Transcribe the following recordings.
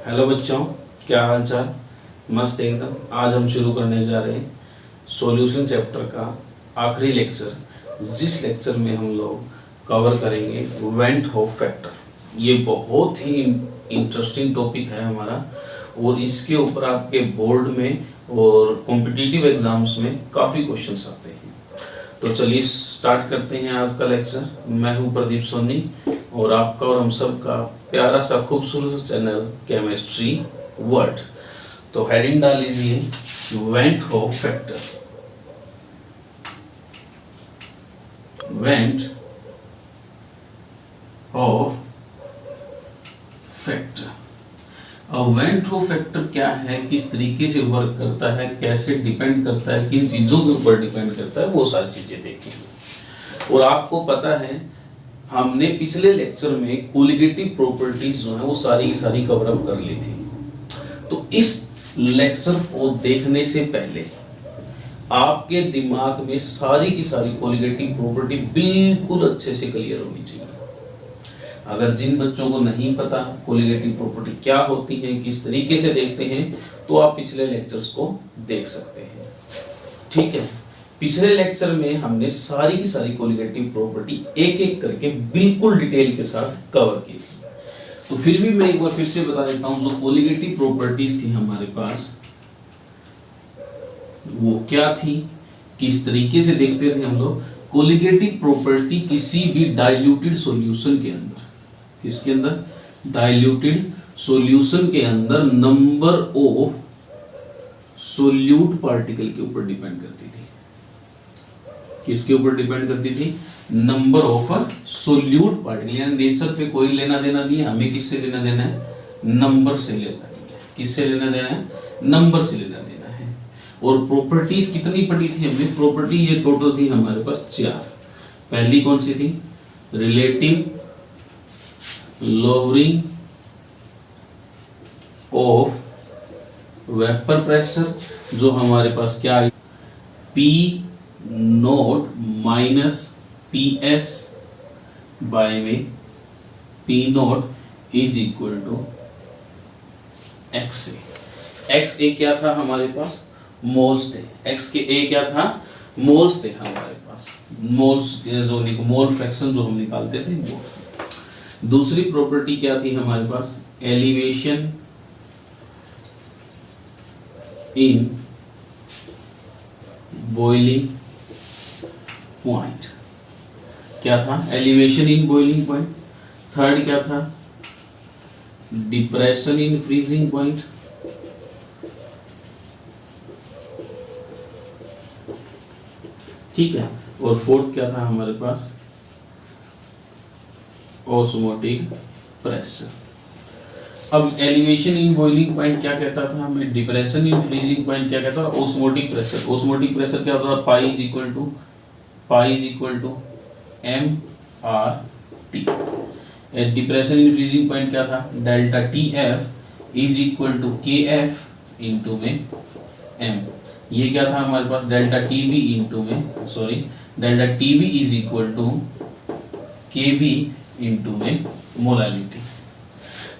Hello बच्चों, क्या हाल चाल। मस्त एकदम। आज हम शुरू करने जा रहे हैं सॉल्यूशन चैप्टर का आखिरी लेक्चर, जिस लेक्चर में हम लोग कवर करेंगे वेंट होफ फैक्टर। ये बहुत ही इंटरेस्टिंग टॉपिक है हमारा, और इसके ऊपर आपके बोर्ड में और कॉम्पिटिटिव एग्जाम्स में काफ़ी क्वेश्चंस आते हैं। तो चलिए स्टार्ट करते हैं आज का लेक्चर। मैं हूं प्रदीप सोनी, और आपका और हम सब का प्यारा सा खूबसूरत चैनल केमिस्ट्री वर्ल्ड। तो हेडिंग डाल लीजिए went Hoff factor. Went Hoff factor. अब वेंट होफ फैक्टर क्या है, किस तरीके से वर्क करता है, कैसे डिपेंड करता है, किन चीजों के ऊपर डिपेंड करता है, वो सारी चीजें देखेंगे। और आपको पता है हमने पिछले लेक्चर में कोलिगेटिव प्रॉपर्टीज जो है वो सारी की सारी कवर अप कर ली थी। तो इस लेक्चर को देखने से पहले आपके दिमाग में सारी की सारी कोलिगेटिव प्रॉपर्टी बिल्कुल अच्छे से क्लियर होनी चाहिए। अगर जिन बच्चों को नहीं पता कोलिगेटिव प्रॉपर्टी क्या होती है, किस तरीके से देखते हैं, तो आप पिछले लेक्चर्स को देख सकते हैं। ठीक है, पिछले लेक्चर में हमने सारी की सारी कोलिगेटिव प्रॉपर्टी एक एक करके बिल्कुल डिटेल के साथ कवर की थी। तो फिर भी मैं एक बार फिर से बता देता हूं, जो कोलिगेटिव प्रॉपर्टीज थी हमारे पास वो क्या थी, किस तरीके से देखते थे हम लोग। कोलिगेटिव प्रॉपर्टी किसी भी डाइल्यूटेड सॉल्यूशन के अंदर, किसके अंदर, डाइल्यूटेड सॉल्यूशन के अंदर नंबर ऑफ सोल्यूट पार्टिकल के ऊपर डिपेंड करती थी। किसके ऊपर डिपेंड करती थी, नंबर ऑफ सोल्यूट पार्टिकल। यानी नेचर पे कोई लेना देना नहीं है, हमें किससे लेना देना है, नंबर से लेना देना है। किससे लेना देना है, नंबर से लेना देना है। और प्रॉपर्टीज कितनी पड़ी थी हमें, प्रॉपर्टी ये टोटल थी हमारे पास 4। पहली कौन सी थी, relative lowering of vapour pressure, जो हमारे पास क्या है, P naught minus P S by में P naught is equal to X A. X A क्या था हमारे पास, मोल्स थे। एक्स के ए क्या था, मोल्स थे हमारे पास। मोल्स जो मोल फ्रैक्शन जो हम निकालते थे वो था। दूसरी प्रॉपर्टी क्या थी हमारे पास, एलिवेशन इन बॉइलिंग पॉइंट। क्या था, elevation in boiling point. Third क्या था, डिप्रेशन इन फ्रीजिंग पॉइंट। ठीक है, और फोर्थ क्या था हमारे पास, ऑस्मोटिक प्रेशर। अब एलिवेशन इन बॉइलिंग पॉइंट क्या कहता था हमें, डिप्रेशन इन फ्रीजिंग पॉइंट क्या कहता था, ऑस्मोटिक प्रेशर। ऑस्मोटिक प्रेशर क्या होता था, pi is equal to M R T. Depression in freezing point क्या था, delta T F is equal to K F into में एम। ये क्या था हमारे पास, डेल्टा टी बी इंटू में delta T B is equal to K B into में मोलालिटी।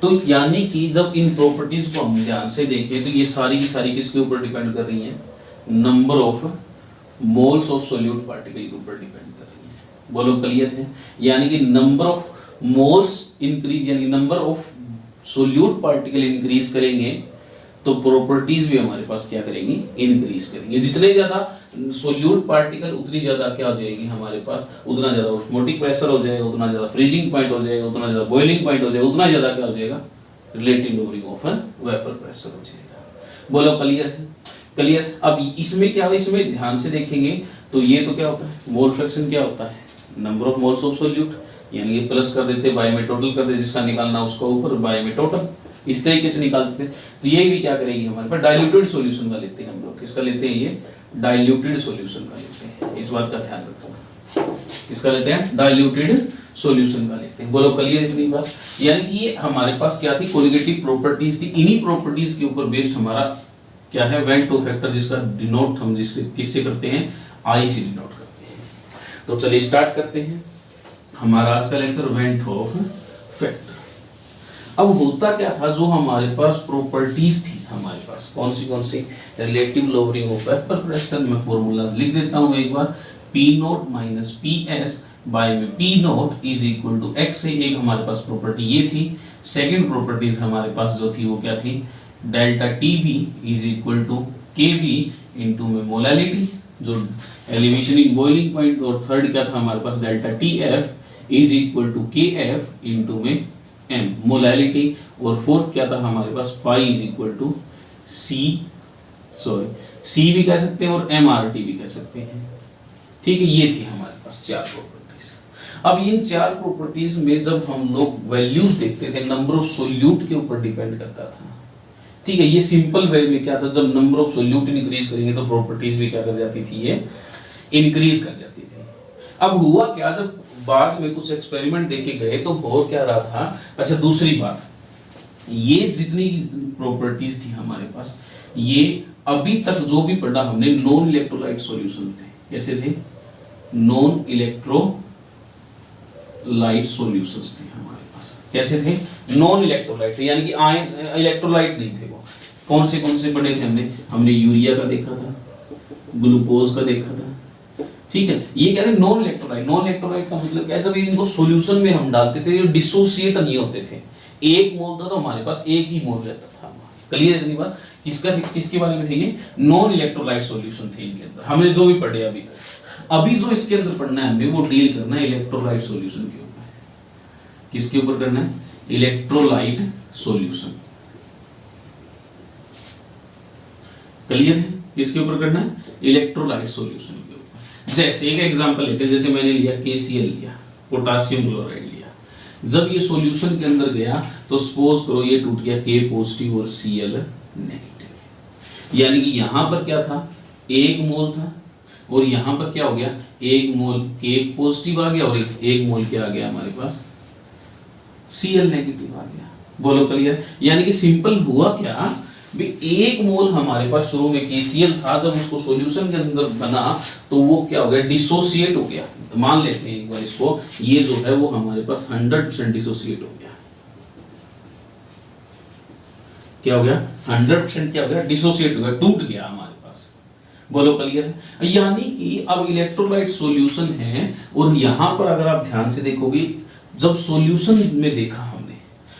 तो यानी कि जब इन प्रॉपर्टीज को हम ध्यान से देखें तो ये सारी की सारी किसके ऊपर डिपेंड कर रही हैं, number of moles of solute particle के ऊपर डिपेंड कर रही है। बोलो क्लियर है। यानी कि नंबर ऑफ मोल्स इंक्रीज, यानी number of solute particle increase करेंगे तो प्रॉपर्टीज भी हमारे पास क्या करेंगी, इंक्रीज करेंगे। जितने ज्यादा सोल्यूट पार्टिकल उतनी ज्यादा क्या हो जाएगी हमारे पास, उतना ज्यादा ऑस्मोटिक प्रेशर हो जाएगा, उतना ज्यादा फ्रीजिंग पॉइंट हो जाएगा, उतना ज्यादा बॉइलिंग पॉइंट हो जाएगा, उतना ज्यादा क्या हो जाएगा, relative lowering of vapour pressure हो जाएगा। बोलो क्लियर है, क्लियर। अब इसमें क्या हो, इसमें ध्यान से देखेंगे तो ये तो क्या होता है, मोल फ्रैक्शन क्या होता है, number of moles of solute, यानी कि प्लस कर देते बाय में टोटल कर देते, जिसका निकालना उसको ऊपर बाय में टोटल, इस तरीके से निकालते हैं। तो ये भी क्या करेगी हमारे पास, डाइल्यूटेड सॉल्यूशन का लेते हैं हम लोग। किसका लेते हैं, ये डाइल्यूटेड सॉल्यूशन का लेते हैं, इस बात का ध्यान रखना। किसका लेते हैं, डाइल्यूटेड सॉल्यूशन का लेते हैं। बोलो क्लियर इतनी बात। यानी कि ये हमारे पास क्या थी, कोलिगेटिव प्रॉपर्टीज थी। इन्हीं प्रॉपर्टीज के ऊपर बेस्ड हमारा क्या है, वेंट होफ फैक्टर, जिसका डिनोट हम जिससे किससे करते हैं, आई से डिनोट करते हैं। तो चलिए स्टार्ट करते हैं हमारा आज का लेक्चर, वेंट होफ फैक्टर। अब होता क्या था, जो हमारे पास प्रॉपर्टीज थी हमारे पास कौन सी relative lowering of vapour pressure, मैं फॉर्मूलाज लिख देता हूं एक बार, P naught minus P S by में P naught is equal to X है। एक हमारे पास प्रॉपर्टी ये थी। सेकंड प्रॉपर्टीज हमारे पास जो थी वो क्या थी, delta T B is equal to K B into में मोलालिटी, जो एलिवेशन इन बॉइलिंग पॉइंट, और थर्ड क्या था हमारे पास, delta T F is equal to K F into में एम मोलालिटी, और फोर्थ क्या था हमारे पास, pi is equal to C भी कह सकते हैं और एम आर टी भी कह सकते हैं। ठीक है, ये थी हमारे पास चार प्रॉपर्टीज। अब इन चार प्रॉपर्टीज में जब हम लोग वैल्यूज देखते थे, नंबर ऑफ सोल्यूट के ऊपर डिपेंड करता था। ठीक है, ये सिंपल वे में क्या था, जब नंबर ऑफ सोल्यूट इंक्रीज करेंगे तो प्रॉपर्टीज भी क्या कर जाती थी, ये इंक्रीज कर जाती थी। अब हुआ क्या, जब बाद में कुछ एक्सपेरिमेंट देखे गए तो हो क्या रहा था, अच्छा दूसरी बात, ये जितनी प्रॉपर्टीज थी हमारे पास, ये अभी तक जो भी पढ़ा हमने नॉन इलेक्ट्रोलाइट सॉल्यूशन थे। कैसे थे, नॉन इलेक्ट्रोलाइट सॉल्यूशंस थे हमारे पास। कैसे थे, नॉन इलेक्ट्रोलाइट थे, यानी कि आयन इलेक्ट्रोलाइट नहीं थे वो। कौन से पढ़े थे हमने यूरिया का देखा था, ग्लूकोज का देखा था। ठीक है, ये क्या है, नॉन इलेक्ट्रोलाइट। नॉन इलेक्ट्रोलाइट का मतलब क्या है, जब इनको सॉल्यूशन में हम डालते थे ये डिसोसिएट नहीं होते थे। एक मोल था तो हमारे पास एक ही मोल रहता था। क्लियर है इतनी बात, किसके बारे में थे ये, नॉन इलेक्ट्रोलाइट सॉल्यूशन थे इनके अंदर, हमने जो भी पढ़े अभी तक। अभी जो इसके अंदर पढ़ना है हमें, वो डील करना है इलेक्ट्रोलाइट सॉल्यूशन के ऊपर। किसके ऊपर करना है, इलेक्ट्रोलाइट सॉल्यूशन। क्लियर है, किसके ऊपर करना है, इलेक्ट्रोलाइट सॉल्यूशन के ऊपर। जैसे एक एग्जांपल लेते हैं, जैसे मैंने लिया KCl लिया, पोटासियम क्लोराइड लिया। जब ये सॉल्यूशन के अंदर गया तो सपोज करो ये टूट गया K पॉजिटिव और Cl नेगेटिव, यानी कि यहां पर क्या था, एक मोल था, और यहां पर क्या हो गया, एक मोल K पॉजिटिव आ गया और एक मोल क्या आ गया हमारे पास, Cl नेगेटिव आ गया। बोलो क्लियर, यानी कि सिंपल हुआ क्या भी, एक मोल हमारे पास शुरू में KCl था, जब उसको सॉल्यूशन के अंदर बना तो वो क्या हो गया, डिसोसिएट हो गया। मान लेते हैं एक बार इसको, ये जो है वो हमारे पास 100% डिसोसिएट हो गया। क्या हो गया, 100% क्या हो गया, डिसोसिएट हो गया, टूट गया हमारे पास। बोलो क्लियर है, यानी कि अब इलेक्ट्रोलाइट सॉल्यूशन है, और यहां पर अगर आप ध्यान से देखोगे, जब सॉल्यूशन में देखा हमने,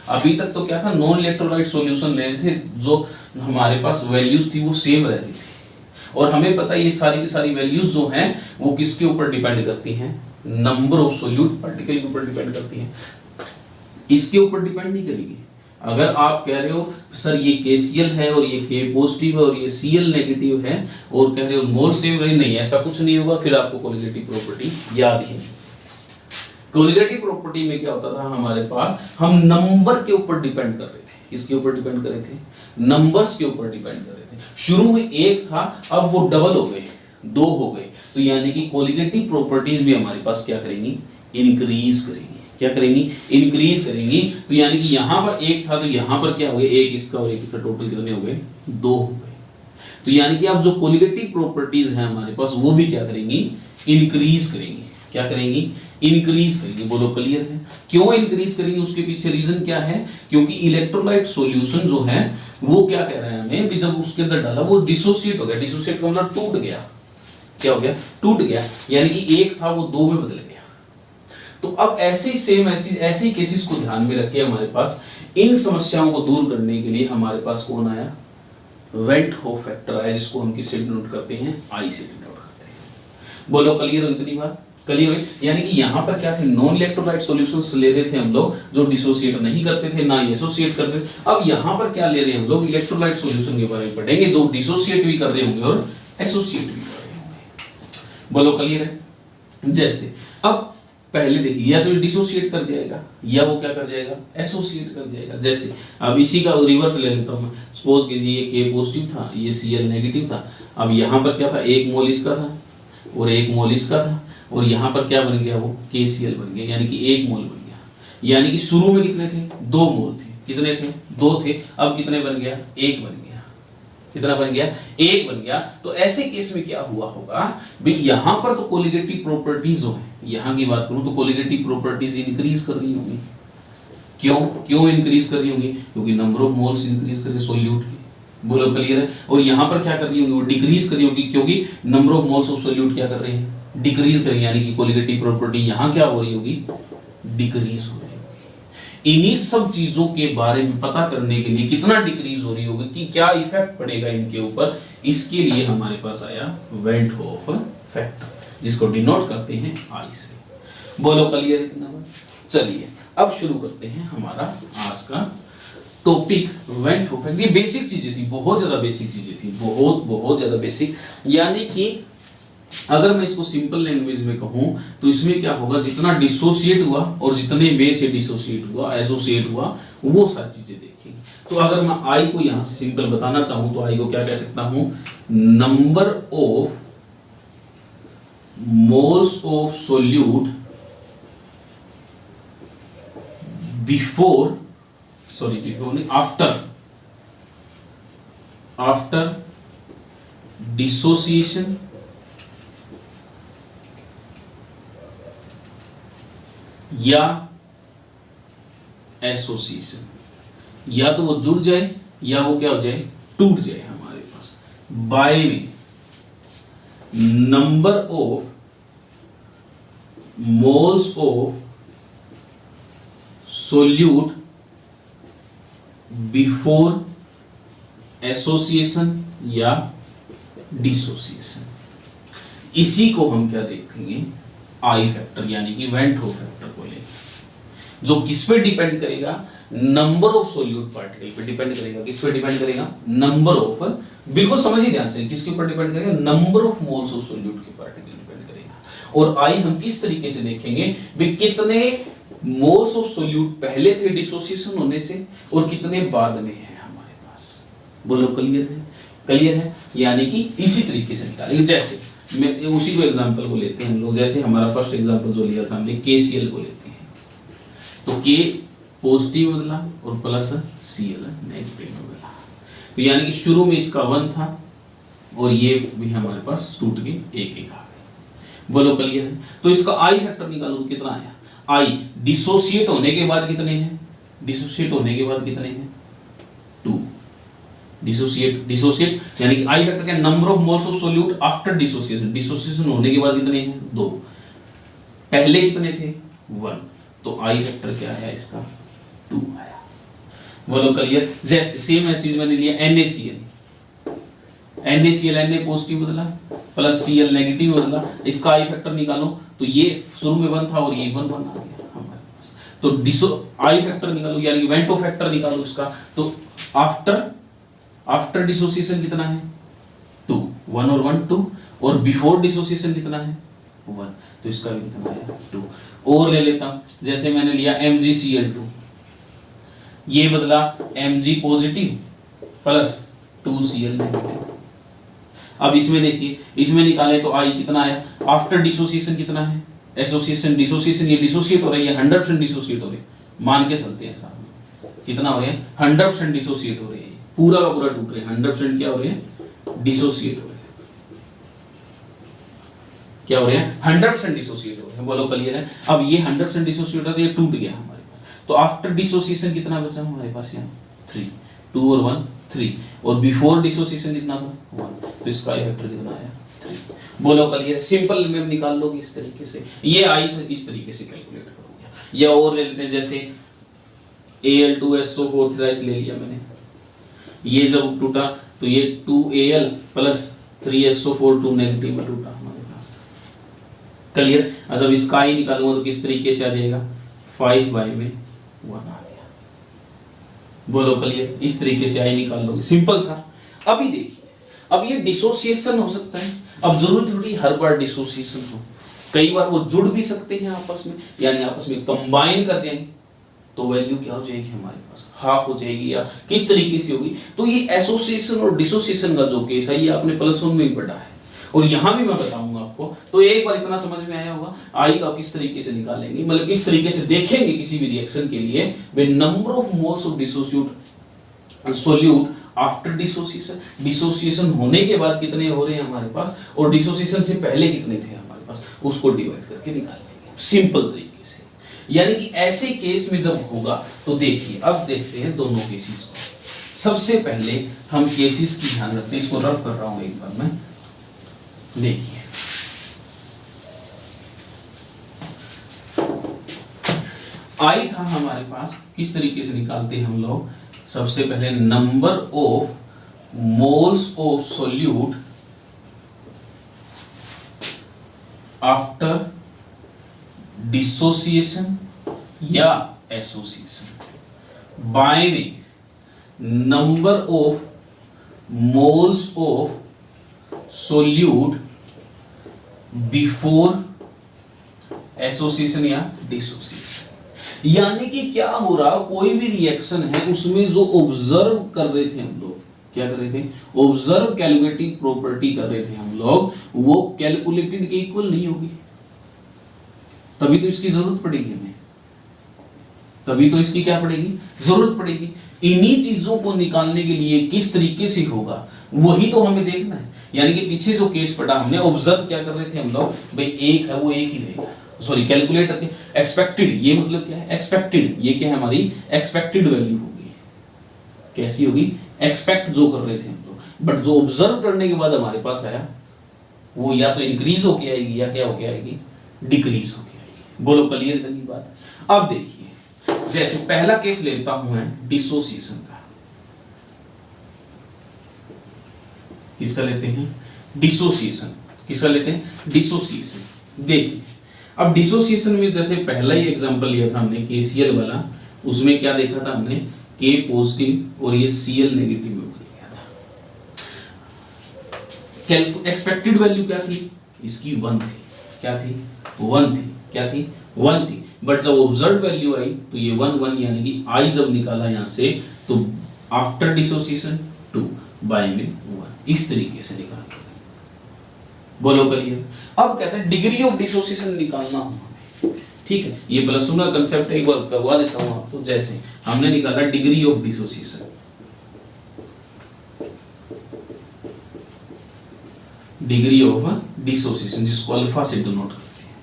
अभी तक तो क्या था, नॉन इलेक्ट्रोलाइट सॉल्यूशन ले रहे थे, जो हमारे पास वैल्यूज थी वो सेम रहती थी, और हमें पता है ये सारी की सारी वैल्यूज जो हैं वो किसके ऊपर डिपेंड करती हैं, नंबर ऑफ सोल्यूट पार्टिकल के ऊपर डिपेंड करती हैं, इसके ऊपर डिपेंड नहीं करेगी। अगर आप कह रहे हो सर ये KCl है और ये K पॉजिटिव है और ये Cl नेगेटिव है, और कह रहे हो मोल सेम रही, नहीं ऐसा कुछ नहीं होगा, फिर आपको कोलिगेटिव प्रॉपर्टी याद ही नहीं। कोलिगेटिव प्रॉपर्टी में क्या होता था हमारे पास, हम नंबर के ऊपर डिपेंड कर रहे थे। किसके ऊपर डिपेंड कर रहे थे, नंबर्स के ऊपर डिपेंड कर रहे थे। शुरू में एक था, अब वो डबल हो गए, दो हो गए, तो यानी कि कोलिगेटिव प्रॉपर्टीज भी हमारे पास क्या करेंगी, इंक्रीज करेंगी। क्या करेंगी, इंक्रीज करेंगी। तो यानी कि यहां पर एक था तो यहां पर क्या हो गया, एक इसका और एक इसका, टोटल कितने हो गए, दो हो गए। तो यानी कि अब जो कोलिगेटिव प्रॉपर्टीज हैं हमारे पास, वो भी क्या करेंगी, इंक्रीज करेंगी। क्या करेंगी, इंक्रीज करेंगी। बोलो क्लियर है, क्यों इंक्रीज करेंगी, उसके पीछे रीजन क्या है, क्योंकि इलेक्ट्रोलाइट सॉल्यूशन जो है वो क्या कह रहे हैं हमें, कि जब उसके अंदर डाला वो डिसोसिएट हो गया। डिसोसिएट का मतलब टूट गया। क्या हो गया, टूट गया, यानी कि एक था वो दो में बदल गया। तो अब ऐसे ही सेम ऐसे ही केसेस को ध्यान में रख के हमारे पास इन समस्याओं को दूर करने के लिए हमारे पास कौन आया, वेंट होफ फैक्टर आया, जिसको हम किससे डिनोट करते हैं, आई से डिनोट करते हैं। बोलो क्लियर हो इतनी बात, क्लियर है। यानी कि यहां पर क्या थे, नॉन इलेक्ट्रोलाइट सॉल्यूशंस ले रहे थे हम लोग, जो डिसोसिएट नहीं करते थे, ना ही एसोसिएट करते थे। अब यहां पर क्या ले रहे हैं हम लोग, इलेक्ट्रोलाइट सॉल्यूशन के बारे में पढ़ेंगे, जो डिसोसिएट भी कर रहे होंगे और एसोसिएट भी कर रहे होंगे। बोलो क्लियर है। जैसे अब पहले देखिए, या तो डिसोसिएट कर जाएगा या वो क्या कर जाएगा, एसोसिएट कर जाएगा। जैसे अब इसी का रिवर्स ले लेता हूं मैं, सपोज कीजिए ये K पॉजिटिव था, ये Cl नेगेटिव था। अब यहां पर क्या था, एक मोल इसका था और एक मोल इसका था, और यहां पर क्या बन गया, वो KCl बन गया, यानी कि एक मोल बन गया। यानी कि शुरू में कितने थे, दो मोल थे, कितने थे, दो थे, अब कितने बन गया, एक बन गया। कितना बन गया, एक बन गया। तो ऐसे केस में क्या हुआ होगा भाई, यहां पर तो कोलिगेटिव प्रॉपर्टीज जो है, यहां की बात करूं तो कोलिगेटिव प्रॉपर्टीज इंक्रीज कर रही होंगी। क्यों इंक्रीज कर रही होंगी? क्योंकि नंबर ऑफ मोल्स इंक्रीज कर रही है सोल्यूट की। बोलो क्लियर है? और यहाँ पर क्या कर रही होंगी? वो डिक्रीज कर रही होगी, क्योंकि number of moles of solute क्या कर रही है? डिक्रीज कर रही है, यानी कि कोलिगेटिव प्रॉपर्टी यहाँ क्या हो रही होगी? डिक्रीज हो रही होगी। इन्हीं सब चीजों के बारे में पता करने के लिए कितना डिक्रीज हो रही होगी, कि क्या इफेक्ट पड़ेगा इनके ऊपर, इसके लिए हमारे पास आया वेंट होफ फैक्टर, जिसको डिनोट करते हैं आई से। बोलो क्लियर इतना? चलिए अब शुरू करते हैं हमारा आज का टॉपिक वेंट होफ फैक्टर। ये बेसिक चीजें थी, बहुत ज्यादा बेसिक चीजें थी, बहुत ज्यादा बेसिक। यानी कि अगर मैं इसको सिंपल लैंग्वेज में कहूं तो इसमें क्या होगा, जितना डिसोसिएट हुआ और जितने में से डिसोसिएट हुआ, एसोसिएट हुआ, वो सारी चीजें देखेंगे। तो अगर मैं आई को यहां से सिंपल बताना चाहूं तो आई को क्या कह सकता हूं? Number of moles of solute before नहीं, आफ्टर डिसोसिएशन या एसोसिएशन। या तो वो जुड़ जाए या वो क्या हो जाए? टूट जाए हमारे पास। बाय में number of moles of solute before association या डिसोसिएशन, इसी को हम क्या देखेंगे? आई फैक्टर, यानी कि वेंट होफ फैक्टर को लेंगे, जो किस पे डिपेंड करेगा? नंबर ऑफ सोल्यूट पार्टिकल पे डिपेंड करेगा। किस पे डिपेंड करेगा? नंबर ऑफ, बिल्कुल समझिए ध्यान से, किसके ऊपर डिपेंड करेगा? Number of moles of solute के पार्टिकल डिपेंड करेगा। और आई हम किस तरीके से देखेंगे भी, कितने मोल्स ऑफ सोल्यूट पहले थे डिसोसिएशन होने से और कितने बाद में है हमारे पास। बोलो क्लियर है? क्लियर है? यानी कि इसी तरीके से निकालेंगे। जैसे मैं उसी को एग्जांपल को लेते हैं हम लोग, जैसे हमारा फर्स्ट एग्जांपल जो लिया था हमने, KCl को लेते हैं। तो K पॉजिटिव बदला और प्लस Cl नेगेटिव बदला। तो यानी कि शुरू में इसका 1 था और ये भी हमारे पास टूट के 1 आ गए। बोलो क्लियर है? तो इसका आई फैक्टर निकालो तो कितना आया? आई डिसोसिएट होने के बाद कितने हैं? डिसोसिएट होने के बाद कितने हैं? 2। डिसोसिएट यानी कि आई फैक्टर क्या? Number of moles of solute after dissociation. Dissociation होने के बाद कितने हैं? 2। पहले कितने थे? 1। तो आई फैक्टर क्या आया इसका? 2 आया। बोलो क्लियर? जैसे सेम चीज मैंने लिया NaCl, Na पॉजिटिव बदला प्लस Cl नेगेटिव बदला। इसका आई फैक्टर निकालो तो ये शुरू में 1 था और ये 1 आ गया हमारे पास। तो आई फैक्टर निकालो, यानी वेंट होफ फैक्टर निकालो इसका। तो आफ्टर डिसोसिएशन कितना है? 2। 1 और 1 2। और बिफोर डिसोसिएशन कितना है? 1। तो इसका भी कितना है? 2। और ले लेता हूं, जैसे मैंने लिया MgCl2, ये बदला Mg positive plus 2Cl negative. अब इसमें देखिए, इसमें निकाले तो आई कितना आया? आफ्टर डिसोसिएशन कितना है? एसोसिएशन डिसोसिएशन, ये डिसोसिएट हो रही है, 100% डिसोसिएट हो रही है, मान के चलते हैं साहब। कितना हो रहे हैं? 100% डिसोसिएट हो रही है, पूरा का पूरा टूट रहे हैं। 100% क्या हो रहे हैं? डिसोसिएट हो रहे हैं। क्या हो रहे हैं? 100% डिसोसिएट हो रहे हैं। बोलो क्लियर है? अब ये 100% डिसोसिएट हो रहा है, ये टूट गया हमारे पास। तो आफ्टर डिसोसिएशन कितना बचा हमारे पास? यहाँ 3। 2 और 1 3। और बिफोर डिसोसिएशन कितना था? 1। तो इसका आई फैक्टर कितना आया? 3। बोलो क्लियर? सिंपल में निकाल लोगे इस तरीके से। ये आई था, इस तरीके से कैलकुलेट करोगे। या और ले लेते हैं, जैसे Al2SO4 थ्राइस ले लिया मैंने, ये जब टूटा तो ये 2Al प्लस 3SO4 2 नेगेटिव में टूटा हमारे पास। क्लियर? जब इसका आई निकालूंगा तो किस तरीके से आ जाएगा? 5/1 आ गया। बोलो क्लियर? इस तरीके से आई निकाल लोगे, सिंपल था। अभी देखिए, अब ये डिसोसिएशन हो सकता है। अब जरूरी थोड़ी हर बार डिसोसिएशन हो, कई बार वो जुड़ भी सकते हैं आपस में, यानी आपस में कंबाइन कर जाएंगे, तो वैल्यू क्या हो जाएगी हमारे पास? हाफ हो जाएगी, या किस तरीके से होगी? तो ये एसोसिएशन और डिसोसिएशन का जो केस है, ये आपने +1 में ही पढ़ा है और यहां भी मैं बताऊंगा आपको। तो एक बार इतना समझ में आया होगा आई का किस तरीके से निकालेंगे, मतलब किस तरीके से देखेंगे किसी भी रिएक्शन के लिए। Where number of moles of solute after dissociation, dissociation होने के बाद कितने हो रहे हैं हमारे पास, और डिसोसिएशन से पहले कितने थे हमारे पास, उसको डिवाइड करके निकाल लेंगे सिंपल तरीके से। यानी कि ऐसे केस में जब होगा तो देखिए, अब देखते हैं दोनों केसेस को। सबसे पहले हम केसेस की ध्यान रखते हैं, इसको रफ कर रहा हूं एक बार मैं। देखिए आई था हमारे पास, किस तरीके से निकालते हैं हम लोग, सबसे पहले number of moles of solute after dissociation या एसोसिएशन बाय में number of moles of solute before association या डिसोसिएशन। यानी कि क्या हो रहा, कोई भी रिएक्शन है उसमें जो ऑब्जर्व कर रहे थे हम लोग, क्या कर रहे थे, ऑब्जर्व कैलकुलेटिव प्रॉपर्टी कर रहे थे हम लोग, वो कैलकुलेटेड के इक्वल नहीं होगी, तभी तो इसकी जरूरत पड़ेगी हमें, तभी तो इसकी क्या पड़ेगी, जरूरत पड़ेगी। इन्हीं चीजों को निकालने के लिए किस तरीके से होगा वही तो हमें देखना है। यानी कि पीछे जो केस पढ़ा हमने, ऑब्जर्व क्या कर रहे थे हम लोग, भाई एक है वो एक ही रहेगा, सॉरी कैलकुलेट करके एक्सपेक्टेड, ये मतलब क्या है एक्सपेक्टेड, ये क्या है हमारी एक्सपेक्टेड वैल्यू होगी, कैसी होगी, एक्सपेक्ट जो कर रहे थे हम लोग, बट जो ऑब्जर्व करने के बाद हमारे पास आया वो या तो इंक्रीज होके आएगी या क्या होके आएगी, डिक्रीज होके आएगी। बोलो क्लियर करनी बात। अब देखिए जैसे पहला केस लेता हूं मैं डिसोसिएशन का, किसका लेते हैं, डिसोसिएशन, किसका लेते हैं, डिसोसिएशन। देखिए अब डिसोसिएशन में जैसे पहला ही एग्जांपल लिया था हमने केसीएल वाला, उसमें क्या देखा था हमने, के पॉजिटिव और ये सीएल नेगेटिव में लिया था। एक्सपेक्टेड वैल्यू क्या थी, इसकी 1 थी, क्या थी, 1 थी, क्या थी, 1 थी, बट जब ऑब्जर्व वैल्यू आई तो ये 1 1, यानी कि आई जब निकाला यहां से तो आफ्टर डिसोसिएशन 2 बाय में 1, इस तरीके से निकाला। बोलो क्लियर। अब कहते हैं डिग्री ऑफ डिसोसिएशन निकालना हमें, ठीक है, ये प्लस वन का कंसेप्ट एक बार करवा देता हूं आपको। जैसे हमने निकाला degree of dissociation, degree of dissociation जिसको अल्फा से डिनोट करते हैं,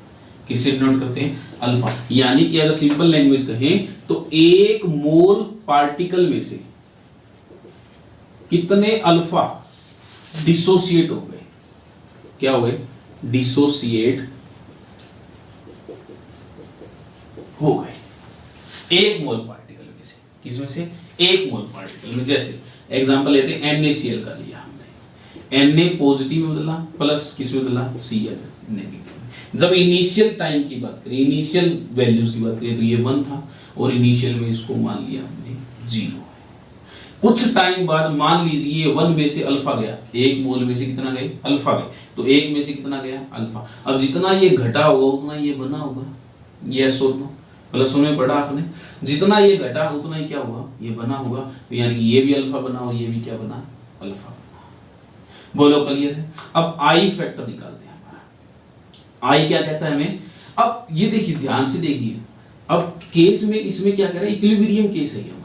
किससे डिनोट करते हैं, अल्फा। यानी कि अगर सिंपल लैंग्वेज कहें तो एक मोल पार्टिकल में से कितने अल्फा डिसोसिएट हो गए, क्या हो गए, डिसोसिएट हो गए एक मोल पार्टिकल में से, किसमें से, एक मोल पार्टिकल में। जैसे एग्जांपल लेते हैं NaCl का लिया हमने, Na पॉजिटिव में बदला प्लस किसमें बदला, Cl नेगेटिव। जब इनिशियल टाइम की बात करें, इनिशियल वैल्यूज की बात करें तो ये 1 था और इनिशियल में इसको मान लिया हमने 0। कुछ टाइम बाद मान लीजिए 1 में से अल्फा गया, एक मोल में से कितना गए, अल्फा गए, तो 1 में से कितना गया, अल्फा। अब जितना ये घटा होगा उतना ये बना होगा, ये सोचो प्लस में पढ़ा आपने, जितना ये घटा उतना ही क्या होगा, ये बना होगा, तो यानी कि ये भी अल्फा बना और ये भी क्या बना, अल्फा बना। बोलो क्लियर है। अब आई फैक्टर निकालते हैं हमारा, आई क्या कहता है हमें। अब ये देखिए ध्यान से देखिए, अब केस में इसमें क्या कह रहा है, इक्विलिब्रियम केस है हमारा।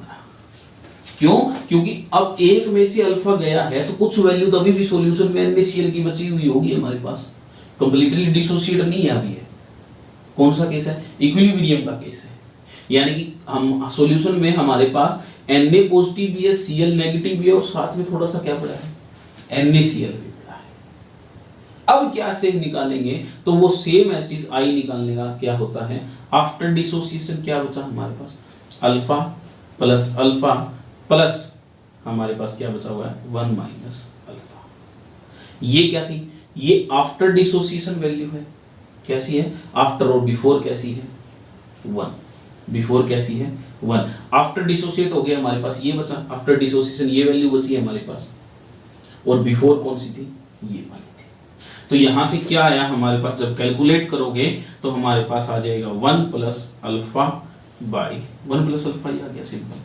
क्यों, क्योंकि अब एक में से अल्फा गया है तो कुछ वैल्यू तो अभी भी सॉल्यूशन में NaCl की बची हुई होगी हमारे पास, कंप्लीटली डिसोसिएट नहीं है अभी है। कौन सा केस है, इक्विलिब्रियम का केस है। यानी कि हम सॉल्यूशन में हमारे पास Na पॉजिटिव भी है, Cl नेगेटिव भी है और साथ में थोड़ा सा क्या पड़ा है, NaCl भी पड़ा है। अब क्या से निकालेंगे, तो वो सेम एज चीज आई निकालने का क्या होता है, आफ्टर डिसोसिएशन क्या बचा हमारे पास, अल्फा प्लस हमारे पास क्या बचा हुआ है, 1 माइनस अल्फा। ये क्या थी, ये आफ्टर डिसोसिएशन वैल्यू है, कैसी है, आफ्टर और बिफोर कैसी है, 1, बिफोर कैसी है, 1। आफ्टर डिसोसिएट हो गया हमारे पास, ये बचा आफ्टर डिसोसिएशन, ये वैल्यू बची है हमारे पास, और बिफोर कौन सी थी, ये वाली थी। तो यहां से क्या आया हमारे पास, जब कैलकुलेट करोगे तो हमारे पास आ जाएगा 1 plus alpha by 1 plus alpha, ये आ गया सिंपल,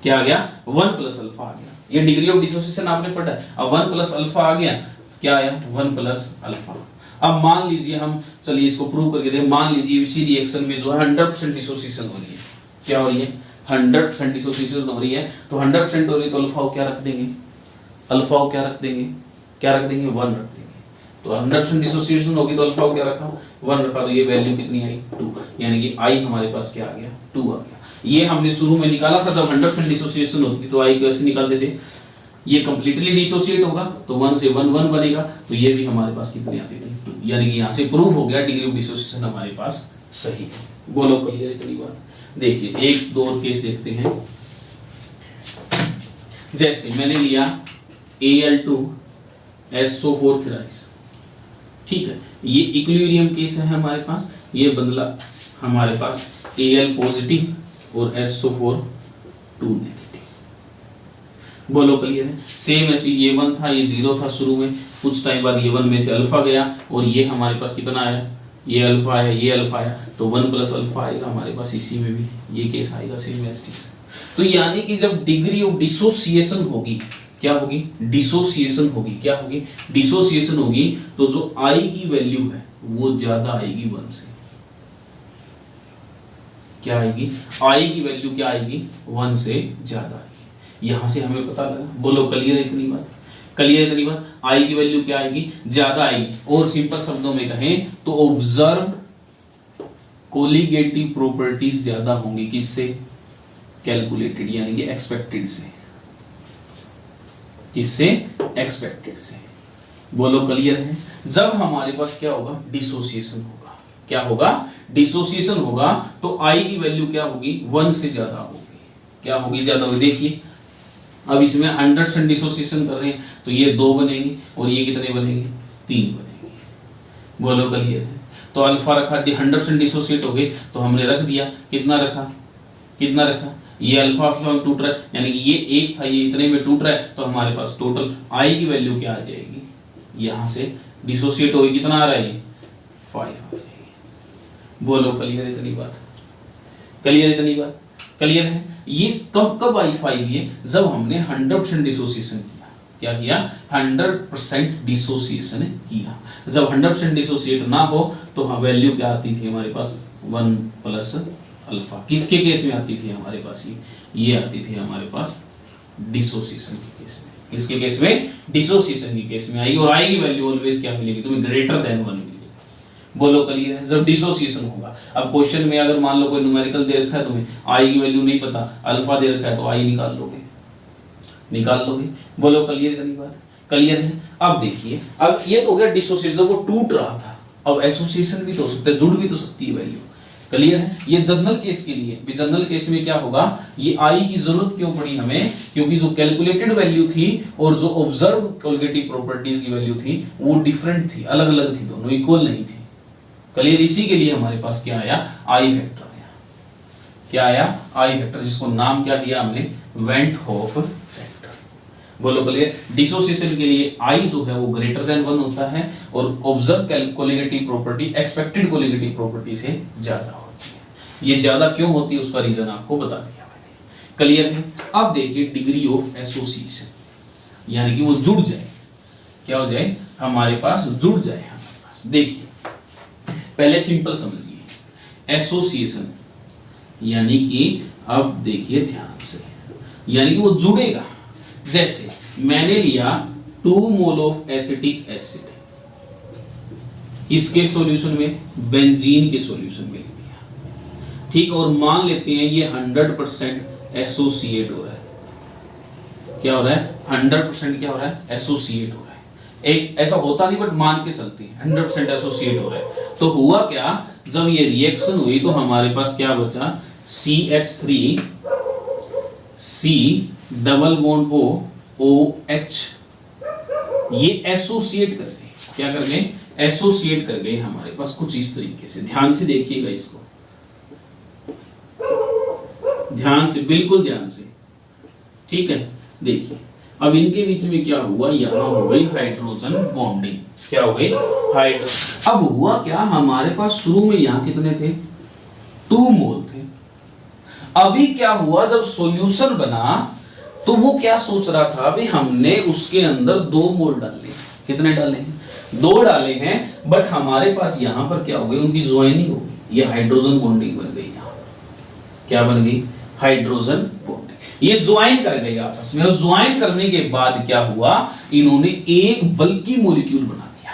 क्या आ गया, 1 प्लस अल्फा आ गया। ये डिग्री ऑफ डिसोसिएशन आपने पढ़ा है। अब 1 प्लस अल्फा आ गया, क्या आया, 1 प्लस अल्फा। अब मान लीजिए हम, चलिए इसको प्रूव करके देखें, मान लीजिए इसी रिएक्शन में जो है 100% डिसोसिएशन हो रही है, क्या हो रही है, 100% डिसोसिएशन हो रही है, तो 100% हो रही है तो अल्फा को क्या रख देंगे, अल्फा को क्या रख देंगे, क्या रख देंगे, 1 रख देंगे। तो 100% डिसोसिएशन होगी तो अल्फा को क्या रखा 1 रखा, तो ये वैल्यू कितनी आई 2, यानी कि आई हमारे पास क्या आ गया 2 आ गया। ये हमने शुरू में निकाला था जब 100% डिसोसिएशन होती तो आई को ऐसे निकालते थे, ये कंप्लीटली डिसोसिएट होगा तो 1 से 1 1 बनेगा, तो ये भी हमारे पास कितनी आती थी 2, यानी कि यहाँ से प्रूव हो गया डिग्री ऑफ डिसोसिएशन हमारे पास सही है। बोलो क्लियर इतनी बात। देखिए एक दो और केस देखते हैं। जैसे मैंने लिया Al2SO4 थ्राइस, ठीक है, ये इक्विलिब्रियम केस है हमारे पास, ये बदला हमारे पास Al पॉजिटिव और SO4 2 नेगेटिव। बोलो क्लियर है। सेम ऐसे ये 1 था, ये 0 था शुरू में, कुछ टाइम बाद ये 1 में से अल्फा गया और ये हमारे पास कितना आया, ये अल्फा आया, ये अल्फा आया, तो 1 प्लस अल्फा आएगा हमारे पास, इसी में भी ये केस आएगा सेम एस। तो यानी कि जब डिग्री ऑफ डिसोसिएशन होगी, क्या होगी डिसोसिएशन होगी, क्या होगी डिसोसिएशन होगी, तो जो आई की वैल्यू है वो ज्यादा आएगी 1 से। क्या आएगी, आई की वैल्यू क्या आएगी 1 से ज्यादा आएगी। यहां से हमें पता लगा। बोलो क्लियर है इतनी बात, क्लियर इतनी बात। आई की वैल्यू क्या आएगी ज्यादा आएगी, और सिंपल शब्दों में कहें तो ऑब्जर्व कोलिगेटिव प्रॉपर्टीज ज्यादा होंगी किससे, कैलकुलेटेड यानी कि एक्सपेक्टेड से, किससे एक्सपेक्टेड से। बोलो क्लियर है। जब हमारे पास क्या होगा डिसोसिएशन होगा, क्या होगा डिसोसिएशन होगा, तो आई की वैल्यू क्या होगी 1 से ज्यादा होगी, क्या होगी ज्यादा होगी। देखिए अब इसमें 100% डिसोसिएशन कर रहे हैं तो ये 2 बनेंगे और ये कितने बनेंगे 3 बनेंगे। बोलो क्लियर है। तो अल्फा रखा 100% डिसोसिएट हो गए तो हमने रख दिया, कितना रखा, कितना रखा, ये अल्फा अल्फा में टूट रहा है, यानी कि ये 1 था, ये इतने में टूट रहा है, तो हमारे पास टोटल आई की वैल्यू क्या आ जाएगी, यहां से डिसोसिएट होगी कितना आ रहा है 5 आ जाएगी। बोलो क्लियर इतनी बात, क्लियर इतनी बात, क्लियर है। ये कब कब आई 5 ये, जब हमने 100% डिसोसिएशन किया, क्या किया 100% डिसोसिएशन किया। जब 100% डिसोसिएट ना हो तो वैल्यू क्या आती थी हमारे पास 1 प्लस अल्फा। किसके केस में आती थी हमारे पास, ये आती थी हमारे पास डिसोसिएशन के केस में। किसके केस में डिसोसिएशन के केस में आई, और आई की वैल्यू ऑलवेज क्या मिलेगी तुम्हें ग्रेटर देन 1 मिलेगी। बोलो क्लियर है। जब डिसोसिएशन होगा, अब क्वेश्चन में अगर मान लो कोई न्यूमेरिकल दे रखा है तुम्हें, आई की वैल्यू नहीं पता, अल्फा दे रखा है, तो आई निकाल लोगे, निकाल लोगे। बोलो क्लियर करनी बात, क्लियर है। अब देखिए, अब ये तो हो गया डिसोसिएशन, जब वो टूट रहा था। अब एसोसिएशन भी तो हो सकता है, जुड़ भी तो सकती है वैल्यू, क्लियर है। ये जनरल केस के लिए, जनरल केस में क्या होगा, ये आई की जरूरत क्यों पड़ी हमें, क्योंकि जो कैलकुलेटेड वैल्यू थी और जो ऑब्जर्व कोलिगेटिव प्रॉपर्टीज की वैल्यू थी वो डिफरेंट थी, अलग अलग थी, दोनों इक्वल नहीं थी, क्लियर। इसी के लिए हमारे पास क्या आया आई फैक्टर आया, क्या आया आई फैक्टर, जिसको नाम क्या दिया हमने वेंट हॉफ फैक्टर। बोलो क्लियर। डिसोसिएशन के लिए आई जो है वो ग्रेटर देन 1 होता है और observe colligative property expected colligative property से ज्यादा होती है। ये ज्यादा क्यों होती है उसका रीजन आपको बता दिया मैंने, क्लियर है। अब देखिए डिग्री ऑफ एसोसिएशन, यानी कि वो जुड़ जाए, क्या हो जाए हमारे पास, जुड़ जाए हमारे पास। देखिए पहले सिंपल समझिए, एसोसिएशन यानी कि, अब देखिए ध्यान से, यानी कि वो जुड़ेगा। जैसे मैंने लिया 2 मोल ऑफ एसिटिक एसिड, किसके सॉल्यूशन में, बेंजीन के सॉल्यूशन में लिया, ठीक। और मान लेते हैं ये 100% एसोसिएट हो रहा है, क्या हो रहा है 100% क्या हो रहा है एसोसिएट हो रहा है। एक ऐसा होता नहीं बट मान के चलते हैं 100% एसोसिएट हो रहा है। तो हुआ क्या, जब ये रिएक्शन हुई तो हमारे पास क्या बचा, CH3 C double bond O OH, ये एसोसिएट कर गए, क्या कर गए एसोसिएट कर गए हमारे पास कुछ इस तरीके से। ध्यान से देखिएगा इसको, ध्यान से, बिल्कुल ध्यान से, ठीक है। देखिए अब इनके बीच में क्या हुआ, यहां हो गई हाइड्रोजन बॉन्डिंग, क्या हो गई हाइड्रोजन। अब हुआ क्या, हमारे पास शुरू में यहां कितने थे 2 मोल थे। अभी क्या हुआ, जब सॉल्यूशन बना तो वो क्या सोच रहा था, अभी हमने उसके अंदर 2 मोल डाले, कितने डाले हैं 2 डाले हैं, बट हमारे पास यहां पर क्या हो गई, उनकी ज्वाइनिंग हो गई, ये हाइड्रोजन बॉन्डिंग बन गई। यहां क्या बन गई हाइड्रोजन बॉन्डिंग, ये ज्वाइन कर गए आपस में। और ज्वाइन करने के बाद क्या हुआ, इन्होंने एक बल्की मॉलिक्यूल बना दिया,